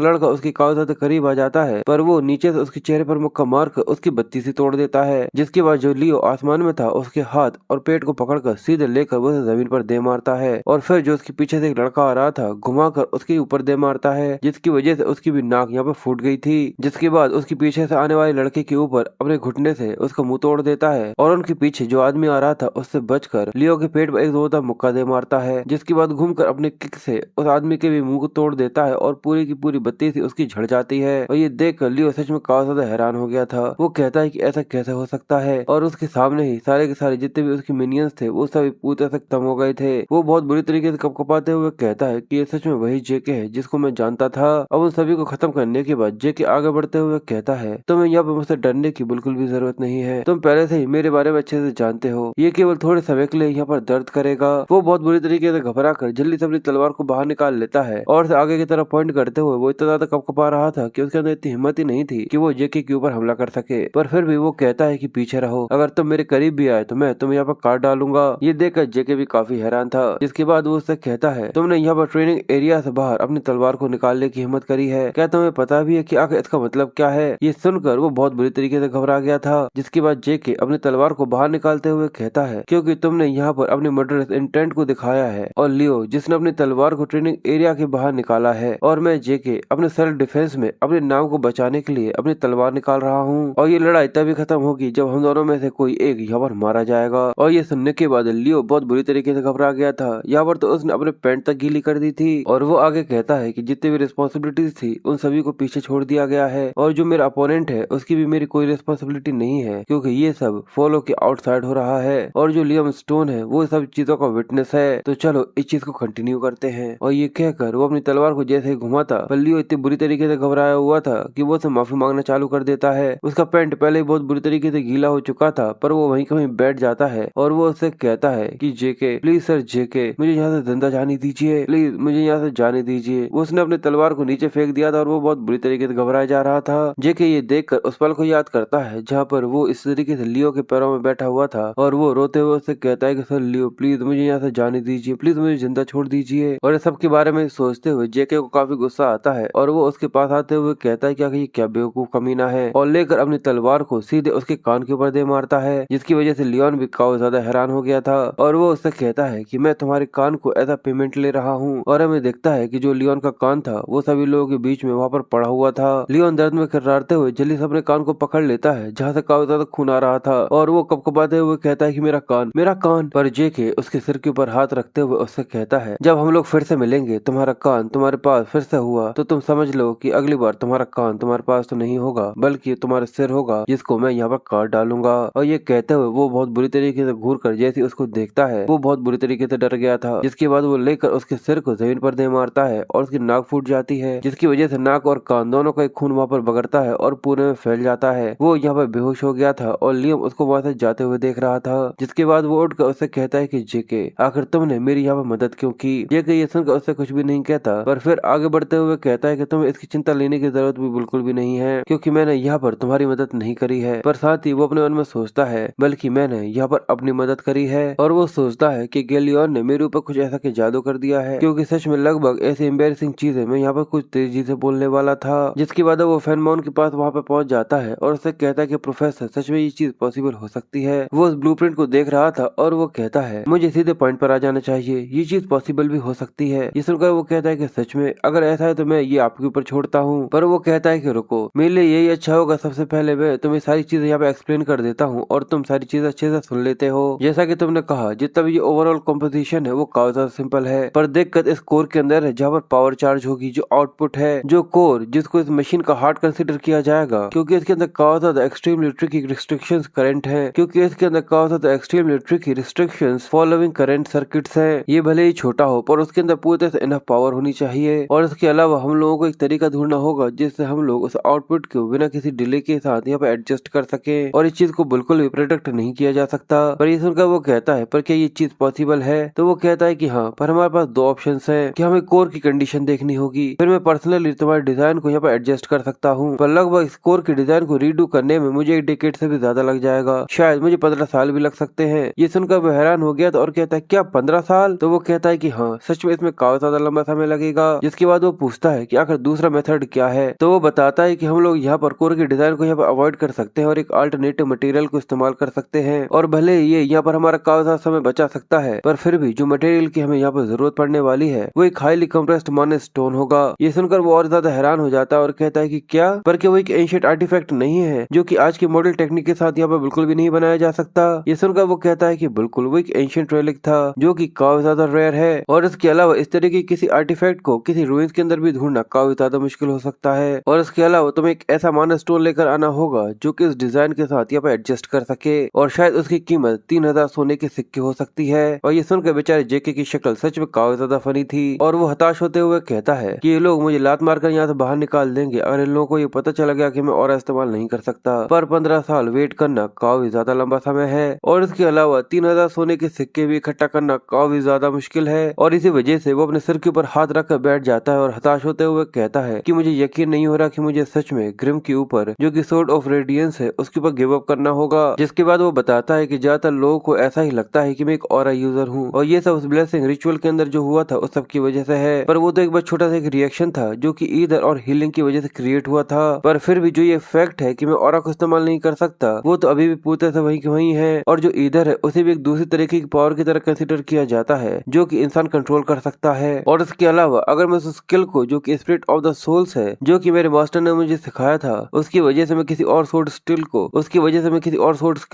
लड़का उसकी काफी ज्यादा करीब आ जाता है, पर वो नीचे से उसके चेहरे पर मुक्का मारकर उसकी बत्ती से तोड़ देता है। जिसके बाद जो लियो आसमान में था उसके हाथ और पेट को पकड़कर सीधे लेकर वो जमीन पर दे मारता है, और फिर जो उसके पीछे से एक लड़का आ रहा था घुमाकर उसके ऊपर दे मारता है, जिसकी वजह से उसकी भी नाक यहाँ पे फूट गई थी। जिसके बाद उसके पीछे से आने वाले लड़के के ऊपर अपने घुटने से उसका मुंह तोड़ देता है, और उनके पीछे जो आदमी आ रहा था उससे बचकर लियो के पेट में एक जोरदार मुक्का दे मारता है। जिसके बाद घूमकर अपने किक से उस आदमी के भी मुंह को तोड़ देता है, और पूरी की पूरी बत्ती थी उसकी झड़ जाती है। और ये देखकर लियो सच में काफी ज्यादा हैरान हो गया था। वो कहता है कि ऐसा कैसे हो सकता है, और उसके सामने ही सारे के सारे जितने भी उसके मिनियंस थे वो सभी पूरी तरह से खत्म हो गए थे। वो बहुत बुरी तरीके से कपकपाते हुए कहता है कि ये सच में वही जेके है जिसको मैं जानता था। अब उन सभी को खत्म करने के बाद जेके आगे बढ़ते हुए कहता है, तुम्हें यहाँ पे मुझसे डरने की बिल्कुल भी जरूरत नहीं है, तुम पहले से ही मेरे बारे में अच्छे से जानते हो, ये केवल थोड़े समय के लिए यहाँ पर दर्द करेगा। वो बहुत बुरी तरीके से घबरा कर जल्दी से अपनी तलवार को बाहर निकाल लेता है, और आगे की तरफ पॉइंट करते हुए वो इतना ज्यादा कपकपा रहा था कि उसके अंदर इतनी हिम्मत ही नहीं थी कि वो जेके के ऊपर हमला कर सके। पर फिर भी वो कहता है कि पीछे रहो, अगर तुम मेरे करीब भी आए तो मैं तुम्हें यहाँ पर काट डालूंगा। ये देखकर जेके भी काफी हैरान था। जिसके बाद वो उससे कहता है, तुमने यहाँ पर ट्रेनिंग एरिया से बाहर अपनी तलवार को निकालने की हिम्मत करी है, क्या तुम्हें पता भी है कि आखिर इसका मतलब क्या है? ये सुनकर वो बहुत बुरी तरीके से घबरा गया था। जिसके बाद जेके अपनी तलवार को बाहर निकालते हुए कहता है, क्योंकि तुमने यहाँ पर अपने मर्डरस इंटेंट को दिखाया है, और लियो जिसने अपनी तलवार को ट्रेनिंग एरिया के बाहर निकाला है, और मैं जेके अपने सेल्फ डिफेंस में अपने नाम को बचाने के लिए अपनी तलवार निकाल रहा हूँ, और ये लड़ाई तभी खत्म होगी जब हम दोनों में से कोई एक यहाँ पर मारा जाएगा। और ये सुनने के बाद लियो बहुत बुरी तरीके से घबरा गया था। यहाँ पर तो उसने अपने पैंट तक गीली कर दी थी, और वो आगे कहता है कि जितनी भी रिस्पॉन्सिबिलिटीज थी उन सभी को पीछे छोड़ दिया गया है, और जो मेरा अपोनेंट है उसकी भी मेरी कोई रिस्पॉन्सिबिलिटी नहीं है, क्योंकि ये सब फॉलो के आउटसाइड हो रहा है, और जो लियम स्टोन है वो सब चीजों का विटनेस है। तो चलो इस चीज को कंटिन्यू करते हैं। और ये कहकर वो अपनी तलवार को जैसे ही घुमाता, पर लियो इतनी बुरी तरीके से घबराया हुआ था कि वो उसे माफी मांगना चालू कर देता है। उसका पैंट पहले ही बहुत बुरी तरीके से गीला हो चुका था, पर वो वहीं कहीं बैठ जाता है, और वो उससे कहता है कि जेके प्लीज सर जेके मुझे यहाँ से जिंदा जाने दीजिए, प्लीज मुझे यहाँ से जाने दीजिए। उसने अपनी तलवार को नीचे फेंक दिया था, और वो बहुत बुरी तरीके से घबराया जा रहा था। जेके ये देखकर उस पल को याद करता है जहाँ पर वो इस तरीके से लियो के पैरों में बैठा हुआ था, और वो रोते हुए उससे कहता है कि सर लियो प्लीज मुझे यहाँ से जाने दीजिए, प्लीज मुझे जिंदा छोड़ दीजिए। और इस सब के बारे में सोचते हुए जेके को काफी गुस्सा आता है, और वो उसके पास आते हुए कहता है कि ये क्या बेवकूफ कमीना है, और लेकर अपनी तलवार को सीधे उसके कान के ऊपर दे मारता है। जिसकी वजह से लियोन भी काफी ज्यादा हैरान हो गया था, और वो उससे कहता है कि मैं तुम्हारे कान को ऐसा पेमेंट ले रहा हूँ। और हमें देखता है कि जो लियोन का कान था वो सभी लोगों के बीच में वहाँ पर पड़ा हुआ था। लियोन दर्द में करारते हुए जल्दी से अपने कान को पकड़ लेता है जहाँ से काफी ज्यादा खून आ रहा था, और वो कपकपाते हुए कहता है कि मेरा कान मेरा कान। पर जेके उसके सिर के ऊपर हाथ रखते हुए उससे कहता है, जब हम लोग फिर से मिलेंगे तुम्हारा कान तुम्हारे पास फिर से हुआ तो तुम समझ लो कि अगली बार तुम्हारा कान तुम्हारे पास तो नहीं होगा, बल्कि तुम्हारा सिर होगा जिसको मैं यहाँ पर काट डालूंगा। और ये कहते हुए वो बहुत बुरी तरीके से घूर कर जैसे उसको देखता है वो बहुत बुरी तरीके से डर गया था। जिसके बाद वो लेकर उसके सिर को जमीन पर दे मारता है, और उसकी नाक फूट जाती है, जिसकी वजह से नाक और कान दोनों का खून वहाँ पर बगड़ता है और पूरे में फैल जाता है। वो यहाँ पर बेहोश हो गया था, और लियम उसको वहाँ से जाते हुए देख रहा था। जिसके बाद वो उठकर उससे कहता है कि जेके आखिर तुमने मेरी यहाँ पर मदद क्यों की? जेके ये सुनकर उससे कुछ भी नहीं कहता, पर फिर आगे बढ़ते हुए कहता है कि तुम्हें इसकी चिंता लेने की जरूरत भी बिल्कुल भी नहीं है, क्योंकि मैंने यहाँ पर तुम्हारी मदद नहीं करी है। पर साथ ही वो अपने मन में सोचता है बल्कि मैंने यहाँ पर अपनी मदद करी है, और वो सोचता है कि गैलियन ने मेरे ऊपर कुछ ऐसा के जादू कर दिया है, क्योंकि सच में लगभग ऐसी एम्बेरसिंग चीजें मैं यहाँ पर कुछ तेजी से बोलने वाला था। जिसके बाद वो फैनमॉन के पास वहाँ पे पहुंच जाता है, और उससे कहता है कि प्रोफेसर सच में ये चीज पॉसिबल हो सकती है। वो उस ब्लूप्रिंट को देख रहा था, और वो कहता है मुझे सीधे पॉइंट पर आ जाना चाहिए, ये चीज पॉसिबल भी हो सकती है। ये सुनकर वो कहता है कि सच में अगर ऐसा है तो मैं ये आपके ऊपर छोड़ता हूँ। पर वो कहता है कि रुको, मेरे लिए यही अच्छा होगा, सबसे पहले मैं तुम्हें सारी चीजें यहाँ पे एक्सप्लेन कर देता हूँ, और तुम सारी चीजें अच्छे से सुन लेते हो। जैसा कि तुमने कहा जितना भी ये ओवरऑल कॉम्पोजिशन है वो काफी ज्यादा सिंपल है, पर देखकर इस कोर के अंदर है जहाँ पर पावर चार्ज होगी, जो आउटपुट है, जो कोर जिसको इस मशीन का हार्ट कंसिडर किया जाएगा, क्योंकि इसके अंदर काफी ज्यादा एक्सट्रीमली ट्रिकी रिस्ट्रिक्शंस करंट है, क्योंकि इसके अंदर काफी ज्यादा extremely tricky restrictions following current circuits है। ये भले ही छोटा हो पर उसके अंदर पूरी तरह से इनफ पावर होनी चाहिए, और इसके अलावा हम लोगों को एक तरीका ढूंढना होगा जिससे हम लोग उस आउटपुट को बिना किसी डिले के साथ यहाँ पे एडजस्ट कर सके, और इस चीज को बिल्कुल भी प्रोटेक्ट नहीं किया जा सकता। पर ये सुनकर वो कहता है पर क्या ये चीज पॉसिबल है? तो वो कहता है कि हाँ, पर हमारे पास दो ऑप्शंस हैं कि हमें कोर की कंडीशन देखनी होगी, फिर मैं पर्सनली तुम्हारे डिजाइन को यहाँ पे एडजस्ट कर सकता हूँ, पर लगभग इस कोर के डिजाइन को रीडू करने में मुझे 1 डिकेड से भी ज्यादा लग जाएगा, शायद मुझे 15 साल भी लग सकते हैं। ये सुनकर वो हैरान हो गया था, और कहता है क्या 15 साल? तो वो कहता है कि हाँ, सच में इसमें काफी ज्यादा लंबा समय लगेगा। जिसके बाद वो पूछता है कि आखिर दूसरा मेथड मेथड क्या है। तो वो बताता है कि हम लोग यहाँ पर कोर के डिजाइन को यहाँ पर अवॉइड कर सकते हैं और एक अल्टरनेटिव मटेरियल को इस्तेमाल कर सकते हैं। और भले ये यहाँ पर हमारा काफी समय बचा सकता है, पर फिर भी जो मटेरियल की हमें यहाँ पर जरूरत पड़ने वाली है वो एक हाईली कंप्रेस्ड माइनस स्टोन होगा। ये सुनकर वो और ज्यादा हैरान हो जाता है और कहता है कि क्या, पर क्या वो एक एंशिएंट आर्टिफैक्ट नहीं है जो कि आज के मॉडल टेक्निक के साथ यहाँ पर बिल्कुल भी नहीं बनाया जा सकता। ये सुनकर वो कहता है कि बिल्कुल वो एक एंशिएंट रेलिक था जो कि काफी ज्यादा रेयर है, और इसके अलावा इस तरह की किसी आर्टिफैक्ट को किसी रूइंस के अंदर भी ढूंढना काफी ज्यादा मुश्किल हो सकता है। और इसके अलावा तुम्हें एक ऐसा माइनस स्टोन लेकर आना होगा जो कि इस डिजाइन के साथ यहाँ पे एडजस्ट कर सके, और शायद उसकी कीमत 3000 सोने के सिक्के हो सकती है। और ये सुनकर बेचारे जेके की शक्ल सच में काफी ज्यादा फनी थी और वो हताश होते हुए कहता है कि ये लोग मुझे लात मारकर यहाँ से बाहर निकाल देंगे अगर इन लोगों को ये पता चला गया कि मैं और इस्तेमाल नहीं कर सकता। पर 15 साल वेट करना काफी ज्यादा लंबा समय है, और इसके अलावा 3000 सोने के सिक्के भी इकट्ठा करना काफी ज्यादा मुश्किल है। और इसी वजह से वो अपने सिर के ऊपर हाथ रखकर बैठ जाता है और हताश होते हुए कहता है कि मुझे यकीन नहीं हो रहा कि मुझे सच में ग्रिम के ऊपर, जो कि सोर्ड ऑफ रेडियंस है, उसके ऊपर गिव अप करना होगा। जिसके बाद वो बताता है कि ज्यादातर लोगों को ऐसा ही लगता है कि मैं एक ऑरा यूजर हूँ और ये सब उस ब्लेसिंग रिचुअल के अंदर जो हुआ था उस सब की वजह से है। पर वो तो एक बार छोटा सा एक रिएक्शन था जो कि ईदर और हीलिंग की वजह से क्रिएट हुआ था। पर फिर भी जो ये फैक्ट है कि मैं ऑरा को इस्तेमाल नहीं कर सकता वो तो अभी भी पूरे से वही वही है। और जो ईदर है उसे भी एक दूसरी तरीके की पावर की तरह कंसिडर किया जाता है जो कि इंसान कंट्रोल कर सकता है। और इसके अलावा अगर मैं उस स्किल को जो कि स्पिरिट ऑफ द सोल्स है जो कि मेरे मास्टर ने मुझे सिखाया था उसकी वजह से मैं किसी और सोर्ड स्किल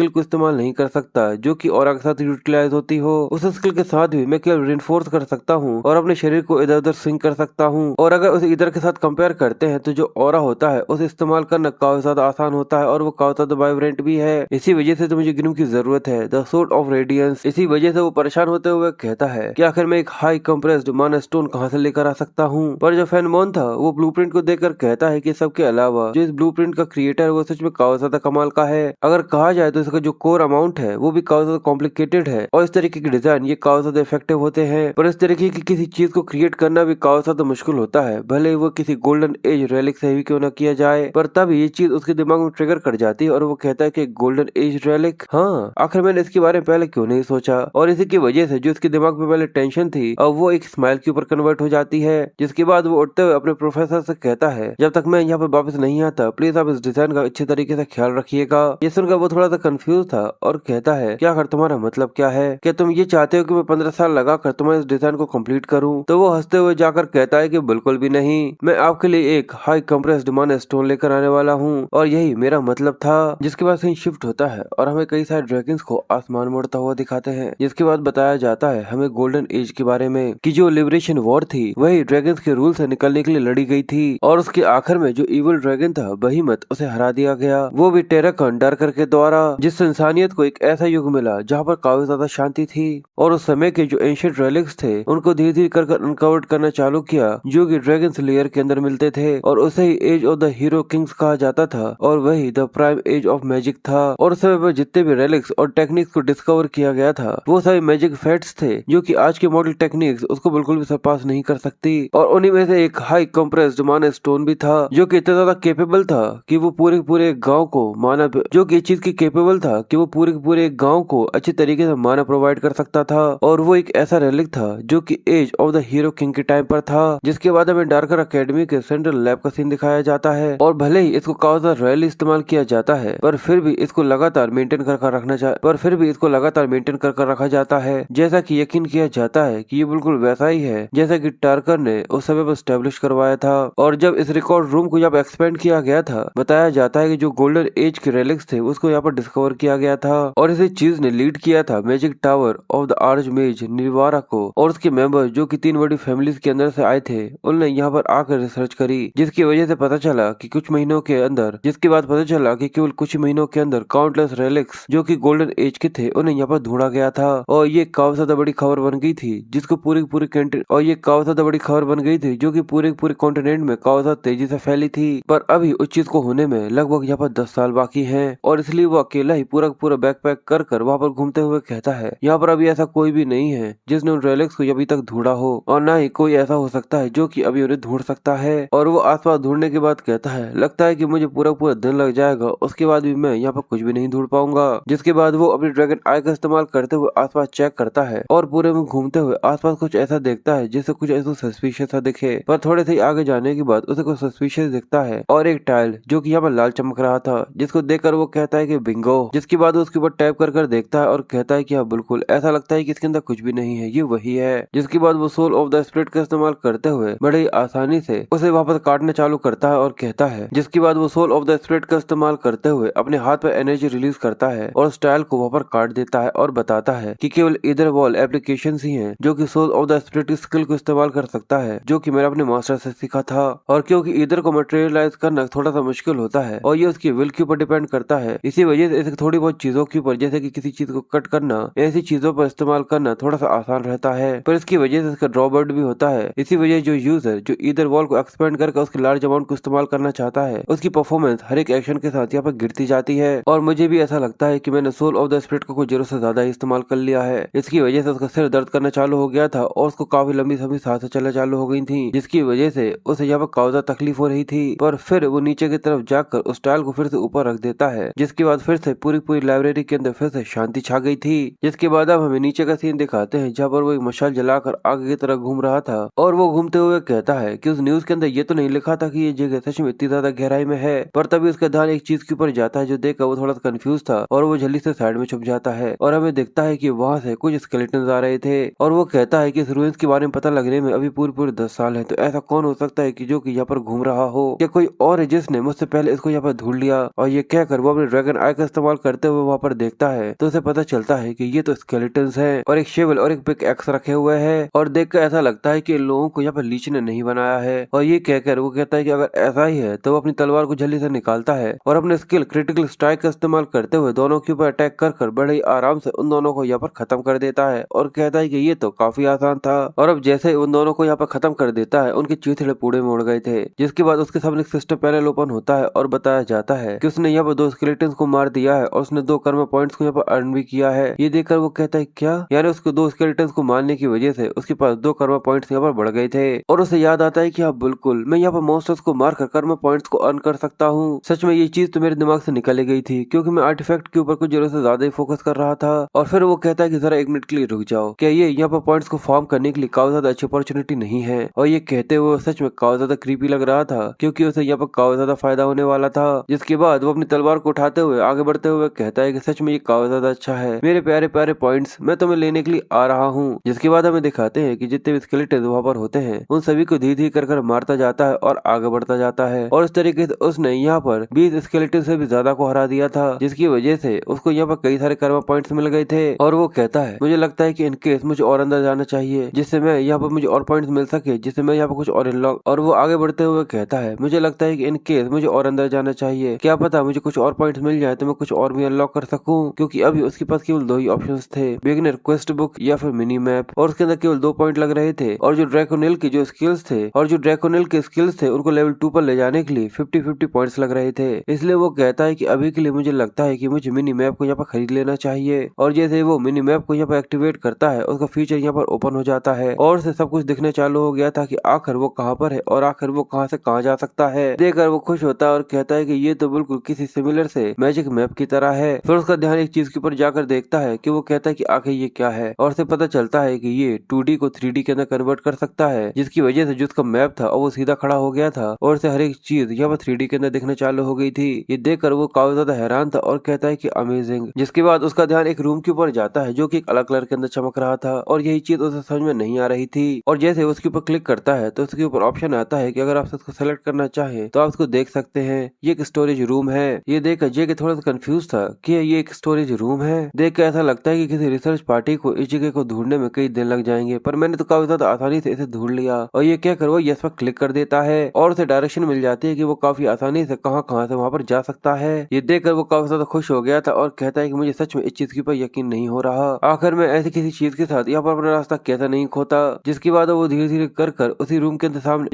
को इस्तेमाल नहीं कर सकता जो कि ऑरा के साथ यूटिलाइज होती हो। उस स्किल के साथ भी मैं केवल रिइंफोर्स कर सकता हूँ और अपने शरीर को इधर उधर स्विंग कर सकता हूँ। और अगर उसे इधर के साथ कंपेयर करते हैं तो जो ऑरा होता है उसे इस्तेमाल करना काफी ज्यादा आसान होता है और वो काफी ज्यादा वाइब्रेंट भी है। इसी वजह से तो मुझे ग्रिम की जरूरत है, द सोर्ड ऑफ रेडियंस। इसी वजह से वो परेशान होते हुए कहता है कि आखिर मैं एक हाई कंप्रेस्ड माना स्टोन कहाँ से लेकर आ सकता हूँ। पर जो फैनमोन था वो ब्लूप्रिंट को देखकर कहता है कि सबके अलावा जो इस ब्लूप्रिंट का क्रिएटर है वो सच में काफी ज्यादा कमाल का है। अगर कहा जाए तो इसका जो कोर अमाउंट है वो भी काफी ज्यादा कॉम्प्लिकेटेड है और इस तरीके के डिजाइन ये काफी ज्यादा इफेक्टिव होते हैं। पर इस तरीके की किसी चीज को क्रिएट करना भी काफी ज्यादा मुश्किल होता है, भले वो किसी गोल्डन एज रेलिक से भी क्यों ना किया जाए। पर तब ये चीज उसके दिमाग में ट्रिगर कर जाती है और वो कहता है कि गोल्डन एज रेलिक, हाँ आखिर मैंने इसके बारे में पहले क्यों नहीं सोचा। और इसी की वजह से जो उसके दिमाग में पहले टेंशन थी अब वो एक स्माइल के ऊपर कन्वर्ट हो जाती है। जिसके बाद वो उठते हुए अपने प्रोफेसर से कहता है जब तक मैं यहाँ पे वापस नहीं आता प्लीज आप इस डिजाइन का अच्छे तरीके से ख्याल रखिएगा। ये सुनकर वो थोड़ा सा कंफ्यूज था और कहता है क्या कर तुम्हारा मतलब क्या है, क्या तुम ये चाहते हो कि मैं 15 साल लगाकर तुम्हारे इस डिजाइन को कंप्लीट करूं। तो वो हंसते हुए जाकर कहता है कि बिल्कुल भी नहीं, मैं आपके लिए एक हाई कंप्रेस्ड माना स्टोन लेकर आने वाला हूँ और यही मेरा मतलब था। जिसके बाद सीन शिफ्ट होता है और हमें कई सारे ड्रैगन्स को आसमान मोड़ता हुआ दिखाते हैं। जिसके बाद बताया जाता है हमें गोल्डन एज के बारे में कि जो लिबरेशन वॉर थी वही ड्रैगन्स के रूल से निकलने के लिए लड़ी गई थी और उसके आखिर में जो इविल ड्रैगन था बहीमत उसे हरा दिया गया, वो भी टेराकन डार्कर के द्वारा, जिससे इंसानियत को एक ऐसा युग मिला जहाँ पर काफी ज्यादा शांति थी। और उस समय के जो एंशिएंट रेलिक्स थे उनको धीरे धीरे कर अनकवर्ड करना चालू किया जो कि ड्रैगन लेयर के अंदर मिलते थे और उसे ही age of the hero kings कहा जाता था और वही the prime age of magic था। और उस समय पर जितने भी रेलिक्स और टेक्निक्स को डिस्कवर किया गया था वो सभी मैजिक फैक्ट्स थे जो कि आज के मॉडल टेक्निक्स उसको बिल्कुल भी सरपास नहीं कर सकती। और उन्हीं में से एक हाई कंप्रेस्ड माना स्टोन भी था जो कि इतना ज्यादा केपेबल था कि वो पूरे गांव को माना, जो कि इस चीज की केपेबल था कि वो पूरे गांव को अच्छे तरीके से माना प्रोवाइड कर सकता था। और वो एक ऐसा रेलिक था जो कि age of the hero king के टाइम पर था। जिसके बाद हमें डार्कर एकेडमी के सेंट्रल लैब का सीन दिखाया जाता है और भले ही इसको काफी ज्यादा रॉयली इस्तेमाल किया जाता है पर फिर भी इसको लगातार मेंटेन कर रखा जाता है, जैसा कि यकीन किया जाता है कि ये बिल्कुल वैसा ही है जैसा कि टार्कर ने उस समय पर स्टैब्लिश करवाया था। और जब इस रिकॉर्ड रूम को जब एक्सपेंड किया गया था बताया जाता है कि जो गोल्डन एज के रेलिक्स थे उसको यहाँ पर डिस्कवर किया गया था और इसी चीज ने लीड किया था magic tower of the arch मेज निर्वारा को और उसके मेंबर जो कि 3 बड़ी फैमिलीज के अंदर से आए थे उन्होंने यहाँ पर आकर रिसर्च करी। जिसकी वजह से पता चला कि केवल कुछ महीनों के अंदर काउंटलेस रेलिक्स जो कि गोल्डन एज के थे उन्हें यहाँ पर ढूंढा गया था और ये काफी ज्यादा बड़ी खबर बन गई थी जिसको पूरे जो कि पूरे कॉन्टिनेंट में काफी ज्यादा तेजी से फैली थी। पर अभी उस चीज को होने में लगभग यहाँ पर 10 साल बाकी हैं और इसलिए वो अकेला ही पूरा बैकपैक कर वहाँ पर घूमते हुए कहता है यहाँ पर अभी ऐसा कोई भी नहीं है जिसने उन रेलिक्स को अभी तक ढूंढा हो और ना ही कोई ऐसा हो सकता है जो कि अभी उन्हें ढूंढ सकता है। और वो आसपास ढूंढने के बाद कहता है लगता है कि मुझे पूरा दिन लग जाएगा, उसके बाद भी मैं यहाँ पर कुछ भी नहीं ढूंढ पाऊंगा। जिसके बाद वो अपनी ड्रैगन आई का इस्तेमाल करते हुए आसपास चेक करता है और पूरे में घूमते हुए आसपास कुछ ऐसा देखता है जिससे कुछ ऐसा सस्पिशियस सा दिखे। पर थोड़े से आगे जाने आने के बाद उसे कुछ सस्पिशियस दिखता है और एक टाइल जो कि यहाँ पर लाल चमक रहा था, जिसको देखकर वो कहता है कि बिंगो। जिसके बाद वो उसके ऊपर टैप कर देखता है और कहता है कि हाँ बिल्कुल, ऐसा लगता है कि इसके अंदर कुछ भी नहीं है, ये वही है। जिसके बाद वो सोल ऑफ द स्पिरिट का इस्तेमाल करते हुए बड़े ही आसानी से उसे वापस काटना चालू करता है और कहता है। जिसके बाद वो सोल ऑफ द स्पिरिट का इस्तेमाल करते हुए अपने हाथ पर एनर्जी रिलीज करता है और उस टाइल को वहाँ पर काट देता है और बताता है कि केवल इधर वॉल एप्लीकेशन ही हैं जो कि soul of the spirit skill को इस्तेमाल कर सकता है, जो कि मैंने अपने मास्टर से सीखा था। और क्योंकि इधर को मटेरियलाइज करना थोड़ा सा मुश्किल होता है और ये उसकी विल के ऊपर डिपेंड करता है, इसी वजह से इसे थोड़ी बहुत चीजों के ऊपर, जैसे कि किसी चीज को कट करना, ऐसी चीजों पर इस्तेमाल करना थोड़ा सा आसान रहता है। पर इसकी वजह से इसका ड्रॉबैक भी होता है। इसी वजह जो यूजर जो इधर वॉल को एक्सपेंड करके उसके लार्ज अमाउंट को इस्तेमाल करना चाहता है, उसकी परफॉर्मेंस हर एक एक्शन के साथ यहाँ पर गिरती जाती है। और मुझे भी ऐसा लगता है कि मैंने सोल ऑफ द स्पिरिट को कुछ जरूरत से ज्यादा ही इस्तेमाल कर लिया है। इसकी वजह से उसका सिर दर्द करना चालू हो गया था और उसको काफी लंबी समय सांसें चलना चालू हो गई थी, जिसकी वजह से उसे यहाँ पर काफी ज्यादा तकलीफ हो रही थी। पर फिर वो नीचे की तरफ जाकर उस टाइल को फिर से ऊपर रख देता है, जिसके बाद फिर से पूरी लाइब्रेरी के अंदर फिर से शांति छा गई थी। जिसके बाद अब हमें नीचे का सीन दिखाते हैं जहाँ पर वो एक मशाल जलाकर आगे की तरफ घूम रहा था और वो घूमते हुए कहता है कि उस न्यूज के अंदर ये तो नहीं लिखा था कि ये जगह सच में इतनी ज्यादा गहराई में है। पर तभी उसका ध्यान एक चीज के ऊपर जाता है जो देखकर वो थोड़ा सा कंफ्यूज था और वो जल्दी से साइड में छुप जाता है और हमें दिखता है कि वहाँ से कुछ स्केलेटन आ रहे थे और वो कहता है कि इस रूइंस के बारे में पता लगने में अभी पूरे 10 साल है, तो ऐसा कौन हो सकता है कि जो कि यहाँ पर घूम रहा हो, या कोई और है जिसने मुझसे पहले इसको यहाँ पर ढूंढ लिया। और ये कहकर वो अपने ड्रैगन आई का इस्तेमाल करते हुए वहाँ पर देखता है तो उसे पता चलता है कि ये तो स्केलेटन्स हैं और एक शेवल और एक पिक एक्स रखे हुए हैं। और देखकर ऐसा लगता है कि इन लोगों को यहाँ पर लीच ने नहीं बनाया है। और ये कहकर वो कहता है कि अगर ऐसा ही है तो वो अपनी तलवार को जल्दी से निकालता है और अपने स्किल क्रिटिकल स्ट्राइक का इस्तेमाल करते हुए दोनों के ऊपर अटैक कर बड़े ही आराम से उन दोनों को यहाँ पर खत्म कर देता है और कहता है कि ये तो काफी आसान था। और अब जैसे उन दोनों को यहाँ पर खत्म कर देता है, उनके चीथड़े पूरे मोड़ गए थे। जिसके बाद उसके सामने सिस्टम पैनल ओपन होता है और बताया जाता है कि उसने यहाँ पर 2 स्केलेटन्स को मार दिया है और उसने 2 कर्मा पॉइंट्स को यहाँ पर अर्न भी किया है। ये देखकर वो कहता है क्या, यानी उसको 2 स्केलेटन्स को मारने की वजह से उसके पास 2 कर्मा पॉइंट्स यहाँ पर बढ़ गए थे। और उसे याद आता है कि हाँ बिल्कुल, मैं यहाँ पर मॉन्स्टर्स को मारकर कर्मा पॉइंट्स को अर्न कर सकता हूँ। सच में ये चीज तो मेरे दिमाग से निकल गई थी क्योंकि मैं आर्टिफैक्ट के ऊपर कुछ जरूरत से ज्यादा ही फोकस कर रहा था। और फिर वो कहता है कि जरा 1 मिनट के लिए रुक जाओ, क्या ये यहाँ पर पॉइंट्स को फॉर्म करने के लिए काफी ज्यादा अच्छी अपॉर्चुनिटी नहीं है। और ये कहते हुए सच में काफी ज्यादा क्रीपी लग रहा था क्योंकि उसे यहाँ पर काफी ज्यादा फायदा होने वाला था। जिसके बाद वो अपनी तलवार को उठाते हुए आगे बढ़ते हुए कहता है कि सच में ये काफी ज्यादा अच्छा है, मेरे प्यारे प्यारे पॉइंट्स मैं तुम्हें लेने के लिए आ रहा हूँ। जिसके बाद हमें दिखाते हैं कि जितने भी स्केलेटन वहाँ पर होते हैं उन सभी को धीरे धीरे कर मारता जाता है और आगे बढ़ता जाता है। और इस तरीके से उसने यहाँ पर 20 स्केलेटन से भी ज्यादा को हरा दिया था, जिसकी वजह से उसको यहाँ पर कई सारे कर्मा पॉइंट्स मिल गए थे। और वो कहता है मुझे लगता है कि इनकेस मुझे और अंदर जाना चाहिए जिससे मैं यहाँ पर मुझे और पॉइंट्स मिल सके, जिससे मैं यहाँ पर कुछ और अनलॉक। और वो आगे बढ़ते हुए कहता है मुझे लगता है कि इन केस मुझे और अंदर जाना चाहिए, क्या पता मुझे कुछ और पॉइंट्स मिल जाए तो मैं कुछ और भी अनलॉक कर सकूं। क्योंकि अभी उसके पास केवल 2 ही ऑप्शंस थे, बिगिनर क्वेस्ट बुक या फिर मिनी मैप, और उसके अंदर केवल 2 पॉइंट लग रहे थे। और जो ड्रैकोनिल की जो स्किल्स थे उनको लेवल 2 पर ले जाने के लिए 50-50 पॉइंट्स लग रहे थे। इसलिए वो कहता है कि अभी के लिए मुझे लगता है कि मुझे मिनी मैप को यहाँ पर खरीद लेना चाहिए। और जैसे वो मिनी मैप को यहाँ पर एक्टिवेट करता है उसका फीचर यहाँ पर ओपन हो जाता है और से सब कुछ दिखने चालू हो गया था कि आखिर वो कहाँ पर है और आखिर वो कहाँ से कहाँ जा सकता है। देखकर वो खुश होता है और कहता है कि ये तो बिल्कुल किसी सिमिलर से मैजिक मैप की तरह है। फिर उसका ध्यान एक चीज के ऊपर जाकर देखता है कि वो कहता है कि आखिर ये क्या है, और उसे पता चलता है कि ये 2D को 3D के अंदर कन्वर्ट कर सकता है, जिसकी वजह से जो उसका मैप था वो सीधा खड़ा हो गया था और उसे हर एक चीज यहाँ पर 3D के अंदर दिखने चालू हो गई थी। ये देखकर वो काफी ज्यादा हैरान था और कहता है कि अमेजिंग। जिसके बाद उसका ध्यान एक रूम के ऊपर जाता है जो कि एक अलग कलर के अंदर चमक रहा था और यही चीज उसे समझ में नहीं आ रही थी। और जैसे उसके ऊपर क्लिक करता है तो उसके ऊपर ऑप्शन आता है कि अगर आप इसको सेलेक्ट करना चाहें तो आप इसको देख सकते हैं। ये एक स्टोरेज रूम है। ये देखकर जेके थोड़ा सा कंफ्यूज था कि ये एक स्टोरेज रूम है। देखकर ऐसा लगता है कि किसी रिसर्च पार्टी को इस जगह को ढूंढने में कई दिन लग जाएंगे, पर मैंने तो काफी ज्यादा आसानी से इसे ढूंढ लिया। और ये क्या कर वो यस पर क्लिक कर देता है और उसे डायरेक्शन मिल जाती है कि वो काफी आसानी से कहाँ से वहाँ पर जा सकता है। ये देखकर वो काफी ज्यादा खुश हो गया था और कहता है कि मुझे सच में इस चीज के ऊपर यकीन नहीं हो रहा, आखिर मैं ऐसी किसी चीज के साथ यहाँ पर अपना रास्ता कैसा नहीं खोता। जिसके बाद वो धीरे धीरे कर उसी रूम के सामने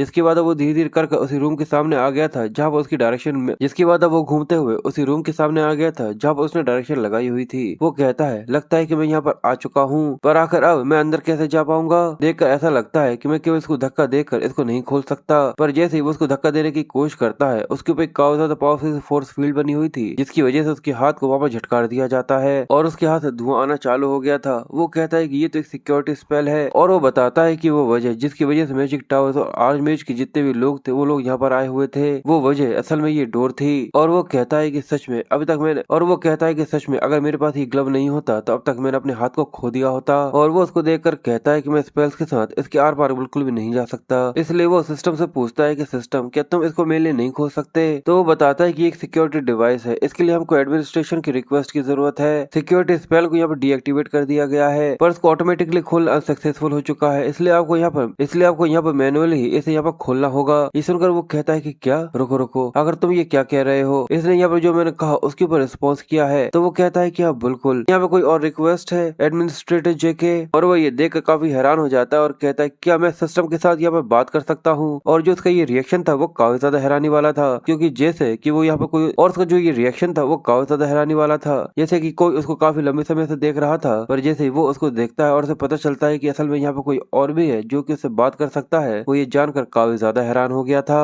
उसी रूम के सामने आ गया था जहाँ पर उसकी डायरेक्शन में, जिसके बाद वो घूमते हुए उसी रूम के सामने आ गया था जहाँ पर उसने डायरेक्शन लगाई हुई थी। वो कहता है लगता है कि मैं यहाँ पर आ चुका हूँ, पर आखिर अब मैं अंदर कैसे जा पाऊंगा। देखकर ऐसा लगता है कि मैं केवल इसको धक्का देकर इसको नहीं खोल सकता, पर जैसे ही वो उसको धक्का देने की कोशिश करता है उसके ऊपर काफी ज्यादा पावरफुल फोर्स फील्ड बनी हुई थी, जिसकी वजह से उसके हाथ को वापस झटकार दिया जाता है और उसके हाथ से धुआं आना चालू हो गया था। वो कहता है कि ये तो एक सिक्योरिटी स्पेल है और वो बताता है कि वो वजह जिसकी वजह से मैजिक टावर्स और आर्च बेस के जितने भी लोग थे वो लोग यहाँ पर आए हुए थे, वो वजह असल में ये डोर थी। और वो कहता है कि सच में अभी तक मैंने और वो कहता है कि सच में अगर मेरे पास ये ग्लव नहीं होता तो अब तक मैंने अपने हाथ को खो दिया होता। और वो उसको देखकर कहता है कि मैं स्पेल्स के साथ इसके आर पार बिल्कुल भी नहीं जा सकता। इसलिए वो सिस्टम से पूछता है कि सिस्टम क्या तुम इसको मेरे लिए नहीं खोल सकते। तो वो बताता है कि एक सिक्योरिटी डिवाइस है, इसके लिए हमको एडमिनिस्ट्रेशन की रिक्वेस्ट की जरूरत है। सिक्योरिटी स्पेल को यहाँ पर डीएक्टिवेट कर दिया गया है पर उसको ऑटोमेटिकली खोलना अनसक्सेसफुल हो चुका है, इसलिए आपको यहाँ पर मैनुअली इसे यहाँ पर खोलना होगा। ये सुनकर वो कहता है कि क्या, रुको रुको, अगर तुम ये क्या कह रहे हो। इसने यहाँ पर जो मैंने कहा उसके ऊपर रिस्पॉन्स किया है। तो वो कहता है कि हाँ बिल्कुल, यहाँ पे कोई और रिक्वेस्ट है एडमिनिस्ट्रेटर जेके। और वो ये देख कर काफी हैरान हो जाता है और कहता है क्या मैं सिस्टम के साथ यहाँ पर बात कर सकता हूँ। और जो उसका ये रिएक्शन था वो काफी ज्यादा हैरानी वाला था, क्योंकि जैसे कि वो यहाँ पर कोई और उसका जो ये रिएक्शन था वो काफी ज्यादा हैरानी वाला था, जैसे कि कोई उसको काफी लंबे समय से देख रहा था। पर जैसे ही वो उसको देखता है और उसे पता चलता है कि असल में यहाँ पे कोई और भी है जो कि उससे बात कर सकता है, वो ये जानकर काफी ज्यादा हैरान हो गया था।